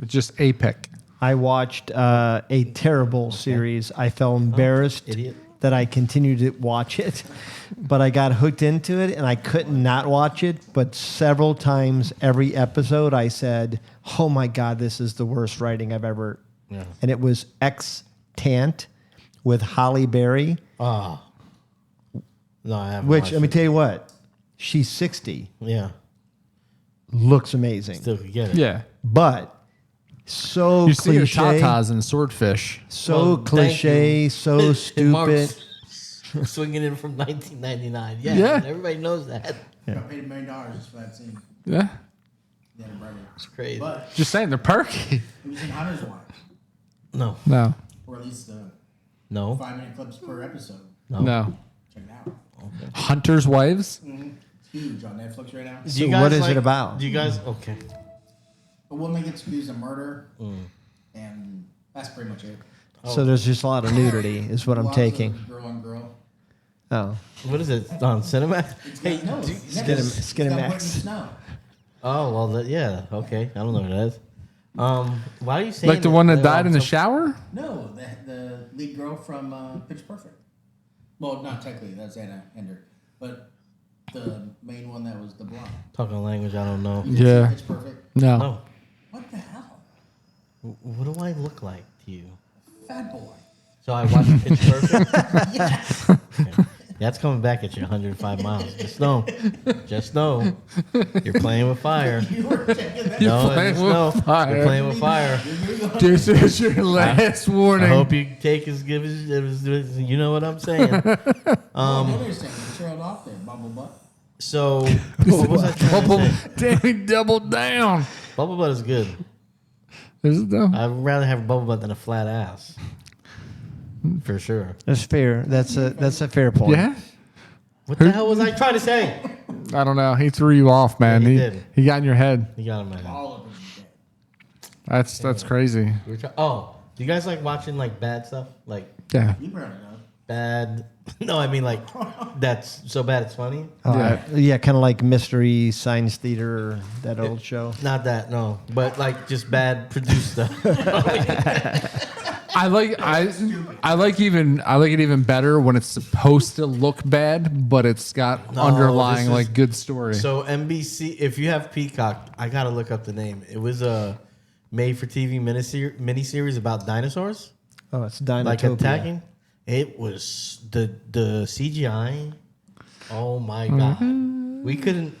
It's just APEC. I watched a terrible series. I felt embarrassed idiot. that I continued to watch it, but I got hooked into it and I couldn't not watch it. But several times, every episode, I said, "Oh my God, this is the worst writing I've ever." Yeah. And it was Extant with Holly Berry, Oh. No, I haven't. which watched let me it. tell you what, she's 60, Yeah. looks amazing, Still could get it. Yeah. but so You see the cliche. tatas and swordfish. So Well, thank cliche, you. so And stupid. Mark's swinging in from 1999. Yeah, Yeah. everybody knows that. I paid $1 million just for that scene. Yeah. Yeah, brother. It's crazy. But Just saying, they're perky. it was in Hunter's Watch, No, No. or at least no, 5-minute clips per episode. No. Check it out. Hunter's Wives? It's huge on Netflix right now. Do So you guys what is it about? Do you guys? Okay. A woman gets accused of murder, and that's pretty much it. So there's just a lot of nudity, is what I'm Lots of taking. Girl on girl. Oh, What is it on Cinemax? Hey, No, do- it's never- it's got Skinemax. Whitney Snow. oh well, yeah. Okay, I don't know what that is. Why are you saying Like the one that died in the so- shower? No, the lead girl from Pitch Perfect. Well, not technically, that's Anna Hendrick, but the main one that was the blonde. Talking a language I don't know. Yeah. Pitch Perfect. No. No. What the hell? What do I look like to you? Fat boy. So I watched Pitch Perfect. Okay. That's coming back at you 105 miles. Just know, you're playing with fire. You were checking that. No, playing just with know, fire. you're playing with fire. This is your last I warning. hope you take as good as you know what I'm saying. Interesting. You trailed off there, bubble butt. So what was I trying Double, to say? damn, he doubled down. Bubble butt is good. Is it though? I'd rather have a bubble butt than a flat ass. For sure. that's fair. That's a fair point. Yeah? What the hell was I trying to say? I don't know. He threw you off, man. Yeah, he he did. he got in your head. You got him, man. All of them dead. That's crazy. Oh, do you guys like watching like bad stuff? Like Yeah. You probably know. bad? No, I mean like that's so bad it's funny. Yeah, kind of like Mystery Science Theater, that old show. Not that, no, but like just bad produced stuff. I like it even better when it's supposed to look bad, but it's got No, underlying this is- like good story. So NBC, if you have Peacock, I gotta look up the name. It was a made-for-TV miniseries about dinosaurs, Oh, it's like Dinotopia. attacking. It was the CGI. Oh my god, we couldn't.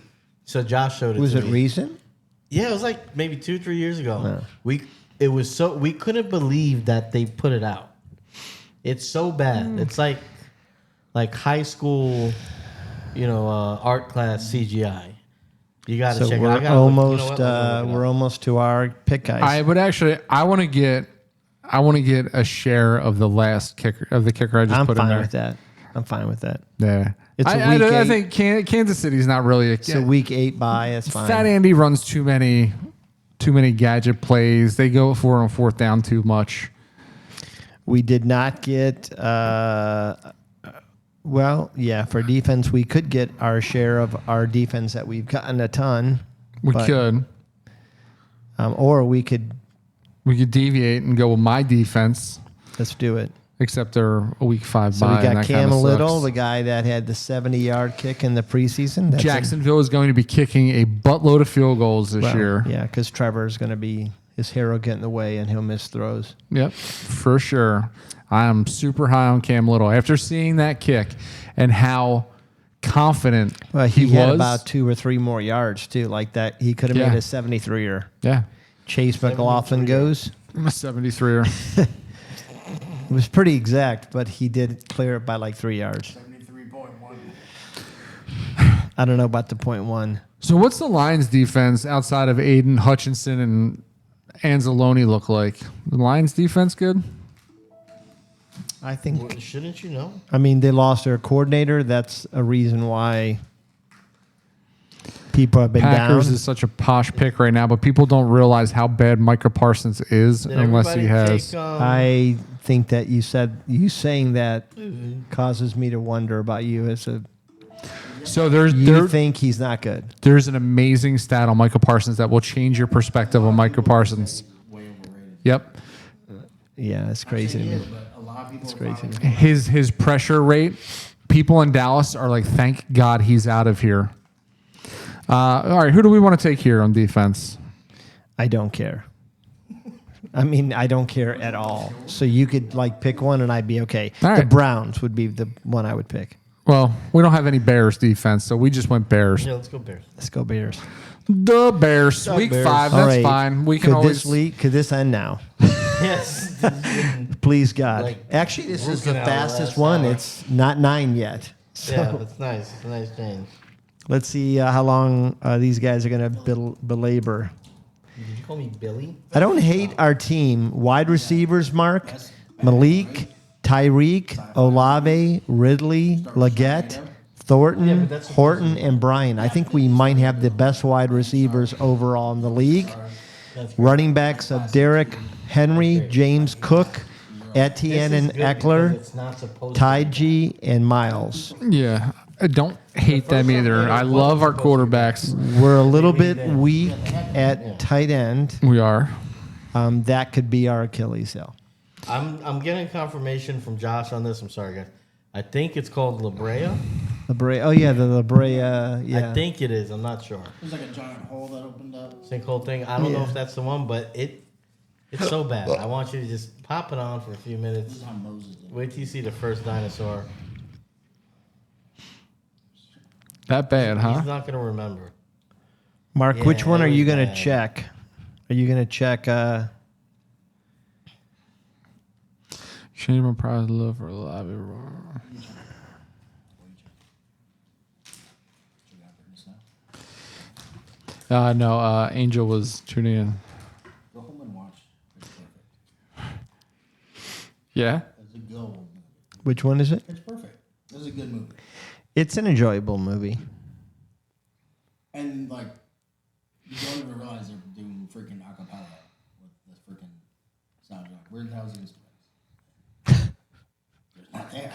So Josh showed it. Was to it me. recent? Yeah, it was like maybe 2-3 years ago. Yeah. We couldn't believe that they put it out. It's so bad. It's like high school, art class CGI. You got to So check it we're out. I gotta look- you know what? I'll look it we're up. almost to our pick, guys. I would actually. I want to get a share of the last kicker of the kicker I just I'm put in fine there. with that. I'm fine with that. Yeah, It's a I week I 8. think Kansas City's not really a. It's a week 8 bye. That's fine. Fat Andy runs too many gadget plays. They go for it on fourth down too much. We did not get. Well, yeah, for defense, we could get our share of our defense that we've gotten a ton. We but- could or we could. deviate and go with my defense, Let's do it. except they're a week 5 So bye. we and got that Cam kinda Little, sucks. the guy that had the 70-yard kick in the preseason. That's Jacksonville is going to be kicking a buttload of field goals this well, year. Yeah, because Trevor's going to be his hero get in the way and he'll miss throws. Yep, for sure. I am super high on Cam Little after seeing that kick and how confident Well, he had was. about 2 or 3 more yards too, like that. He could have Yeah. made a 73er. Yeah, Chase McLaughlin goes. I'm a 73er. It was pretty exact, but he did clear it by like 3 yards. 73.1. I don't know about the point one. So what's the Lions defense outside of Aiden Hutchinson and Anzalone look like? The Lions defense good? I think. Well, shouldn't you know? I mean, they lost their coordinator. That's a reason why people have been Packers down. is such a posh pick right now, but people don't realize how bad Micah Parsons is Did unless he everybody has. take, I think that you saying that causes me to wonder about you as a. So there's You think he's not good? there's an amazing stat on Micah Parsons that will change your perspective on Micah Parsons. Way overrated. Yep. Yeah, it's crazy to He me. is, but a lot of people. crazy. Probably, His pressure rate, people in Dallas are like, thank God he's out of here. All right, who do we want to take here on defense? I don't care. I mean, I don't care at all. So you could like pick one, and I'd be okay. All The right. Browns would be the one I would pick. Well, we don't have any Bears defense, so we just went Bears. Yeah, let's go Bears. Let's go Bears. The Bears, week Bears. 5. All That's right. fine. We can could always. could this end now? Yes. Please God. Like, Actually, this is the working out the fastest last one. hour. It's not 9 yet. So Yeah, that's nice. It's a nice change. let's see how long these guys are going to belabor. Did you call me Billy? I don't hate our team. Wide receivers, Mark, Malik, Tyreek, Olave, Ridley, Leggett, Thornton, but that's Horton, and Bryan. I think we might have the best wide receivers overall in the league. Running backs of Derek Henry, James Cook, Etienne and Eckler, It's not supposed to. Taiji, and Miles. Yeah, I don't hate them either. I love our quarterbacks. We're a little bit weak at tight end. We are. That could be our Achilles heel. I'm getting confirmation from Josh on this. I'm sorry, guys. I think it's called La Brea. La Brea. Oh yeah, the La Brea. Yeah. I think it is. I'm not sure. there's like a giant hole that opened up. Sinkhole thing. I don't know Yeah. if that's the one, but it's so bad. I want you to just pop it on for a few This minutes. is how Moses did. Wait till you see the first dinosaur. That bad, huh? He's not gonna remember. Mark, which Yeah, one it are you was going to bad. check? Are you going to check? Shame and pride, love for love. No, Angel was tuning in. Go home and watch. It's perfect. Yeah. It's a good movie. Which one is it? It's perfect. It's a good movie. It's an enjoyable movie. And like, you don't even realize they're doing freaking acapella with this freaking soundtrack. Where the hell's the instruments? There's not there.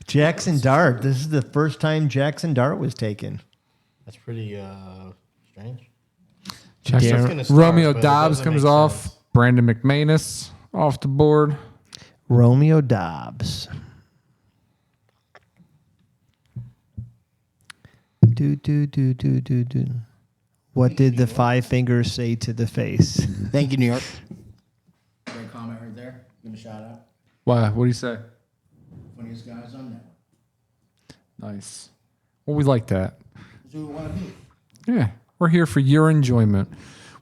Jackson Dart. This is the first time Jackson Dart was taken. That's pretty strange. Chester. It's gonna start, Romeo but it Dobbs doesn't comes make off. sense. Brandon McManus off the board. Romeo Dobbs. Do. What did the five fingers say to the face? Thank you, New York. Great comment right Give him a shout out. What do you say? Funniest guys on network. Nice. Well, we like that. That's who we want to be. Yeah, we're here for your enjoyment.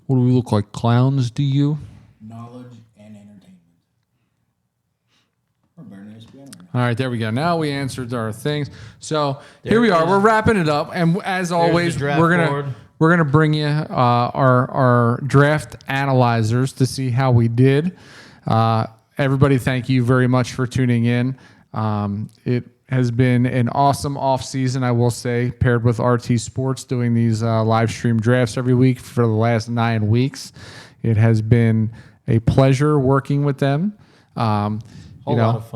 What do we look like, clowns? Do you? Knowledge and entertainment. We're better than ESPN right now. All right, there we go. Now we answered our things. So here we are. We're wrapping it up, and as always, the draft board. we're gonna bring you our draft analyzers to see how we did. Everybody, thank you very much for tuning in. It has been an awesome off season, I will say, paired with RT Sports doing these live stream drafts every week for the last 9 weeks. It has been a pleasure working with them. Whole lot of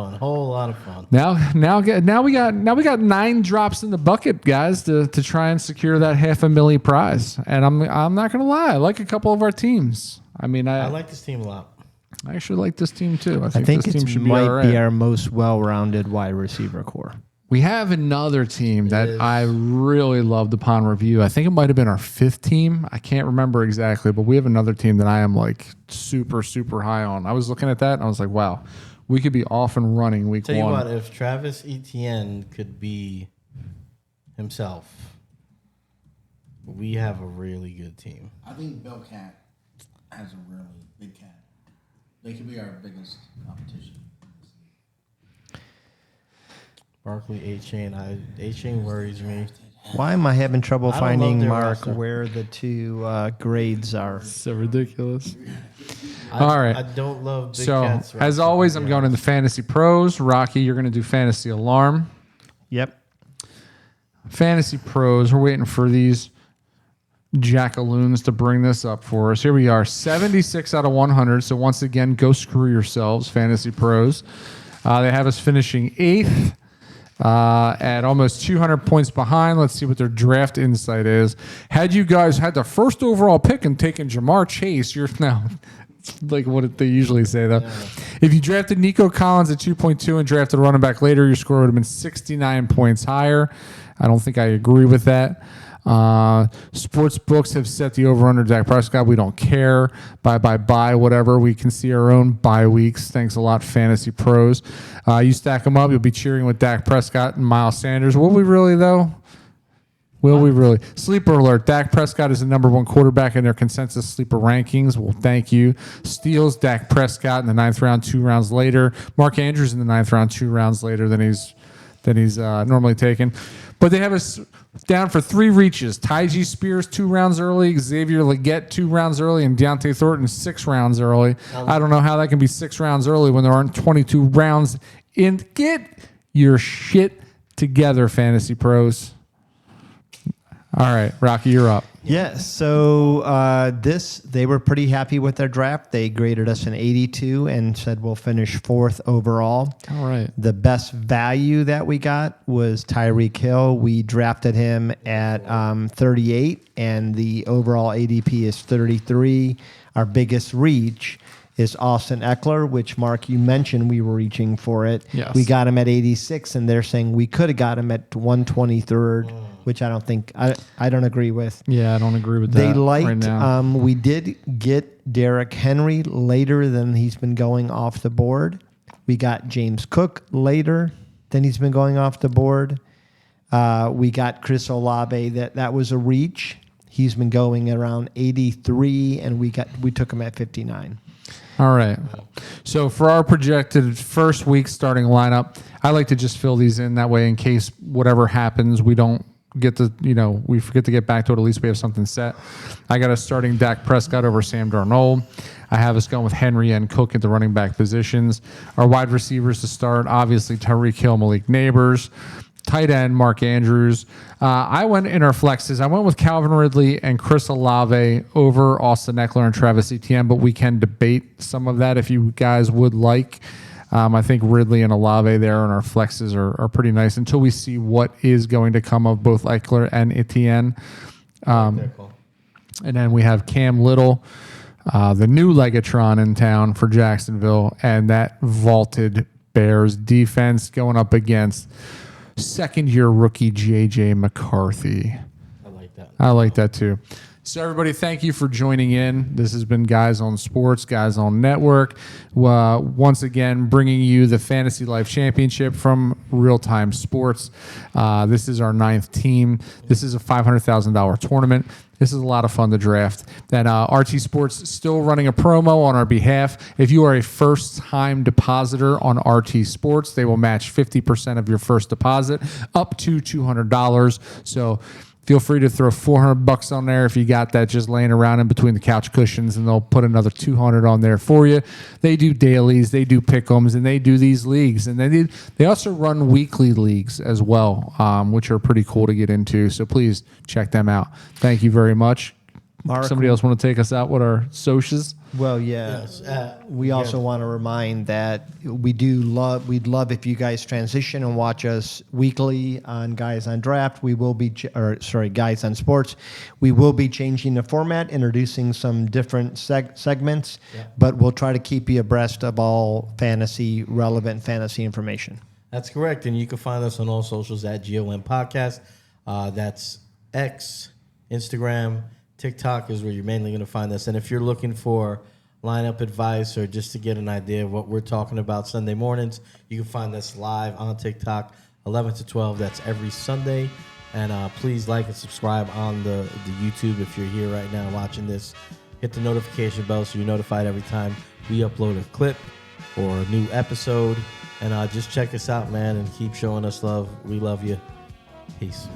fun. Now we got 9 drops in the bucket, guys, to try and secure that $500,000 prize. And I'm not gonna lie, I like a couple of our teams. I mean, I like this team a lot. I actually like this team too. I think this it team should might be all right. be our most well-rounded wide receiver core. We have another team that is. I really loved upon review. I think it might have been our 5th team. I can't remember exactly, but we have another team that I am like super, super high on. I was looking at that and I was like, wow, we could be off and running week Tell 1. you what, if Travis Etienne could be himself, we have a really good team. I think Bill Cat has a really big cat. They could be our biggest competition. Barkley, A-Chain worries me. Why am I having trouble I don't finding, love their Mark, roster. where the 2 grades are? So ridiculous. I All right. I don't love Big So, Cat's as roster, always, to I'm be going honest. into Fantasy Pros. Rocky, you're going to do Fantasy Alarm. Yep. Fantasy Pros, we're waiting for these jackaloons to bring this up for us. Here we are, 76 out of 100. So once again, go screw yourselves, Fantasy Pros. They have us finishing 8th at almost 200 points behind. Let's see what their draft insight is. Had you guys had the first overall pick and taken Jamar Chase, you're now... It's like what they usually say, though. Yeah. If you drafted Nico Collins at 2.2 and drafted a running back later, your score would have been 69 points higher. I don't think I agree with that. Sports books have set the over-under Dak Prescott. We don't care. Bye, whatever. We can see our own bye weeks. Thanks a lot, Fantasy Pros. You stack them up, you'll be cheering with Dak Prescott and Miles Sanders. Will we really, though? Will we really? Sleeper alert. Dak Prescott is the number 1 quarterback in their consensus sleeper rankings. Well, thank you. Steals Dak Prescott in the 9th round, 2 rounds later. Mark Andrews in the 9th round, 2 rounds later than he's normally taken. But they have us down for 3 reaches. Tyjae Spears 2 rounds early, Xavier Legette 2 rounds early, and Deontay Thornton 6 rounds early. I don't know how that can be 6 rounds early when there aren't 22 rounds in. Get your shit together, Fantasy Pros. All right, Rocky, you're up. Yeah, so they were pretty happy with their draft. They graded us an 82 and said we'll finish 4th overall. All right. The best value that we got was Tyreek Hill. We drafted him at 38, and the overall ADP is 33. Our biggest reach is Austin Eckler, which, Mark, you mentioned we were reaching for it. Yes. We got him at 86, and they're saying we could have got him at 123rd, which I don't think I don't agree with. Yeah, I don't agree with They that liked. right now. We did get Derrick Henry later than he's been going off the board. We got James Cook later than he's been going off the board. We got Chris Olave. That was a reach. He's been going around 83, and we took him at 59. All right. So for our projected first week starting lineup, I like to just fill these in that way in case whatever happens, we don't get to, we forget to get back to it. At least we have something set. I got us starting Dak Prescott over Sam Darnold. I have us going with Henry and Cook at the running back positions. Our wide receivers to start, obviously Tyreek Hill, Malik Neighbors. Tight end, Mark Andrews. I went in our flexes. I went with Calvin Ridley and Chris Olave over Austin Eckler and Travis Etienne, but we can debate some of that if you guys would like. I think Ridley and Olave there in our flexes are pretty nice until we see what is going to come of both Eckler and Etienne. And then we have Cam Little, the new Legatron in town for Jacksonville, and that vaulted Bears defense going up against second-year rookie J.J. McCarthy. I like that. I like that too. So, everybody, thank you for joining in. This has been Guys on Sports, Guys on Network. Once again, bringing you the Fantasy Life Championship from Real Time Sports. This is our 9th team. This is a $500,000 tournament. This is a lot of fun to draft. And RT Sports is still running a promo on our behalf. If you are a first-time depositor on RT Sports, they will match 50% of your first deposit up to $200. So feel free to throw $400 on there if you got that just laying around in between the couch cushions, and they'll put another $200 on there for you. They do dailies, they do pick'ems, and they do these leagues, and they also run weekly leagues as well, which are pretty cool to get into. So please check them out. Thank you very much. Mark, Somebody else want to take us out with our socials? Well, yeah. Yes, We also want to remind that we'd love if you guys transition and watch us weekly on Guys on Draft. We will be, Guys on Sports. We will be changing the format, introducing some different segments, but we'll try to keep you abreast of all relevant fantasy information. That's correct. And you can find us on all socials at GOM Podcast. That's X, Instagram, TikTok is where you're mainly going to find us. And if you're looking for lineup advice or just to get an idea of what we're talking about Sunday mornings, you can find us live on TikTok, 11 to 12. That's every Sunday. And please like and subscribe on the YouTube if you're here right now watching this. Hit the notification bell so you're notified every time we upload a clip or a new episode. And just check us out, man, and keep showing us love. We love you. Peace.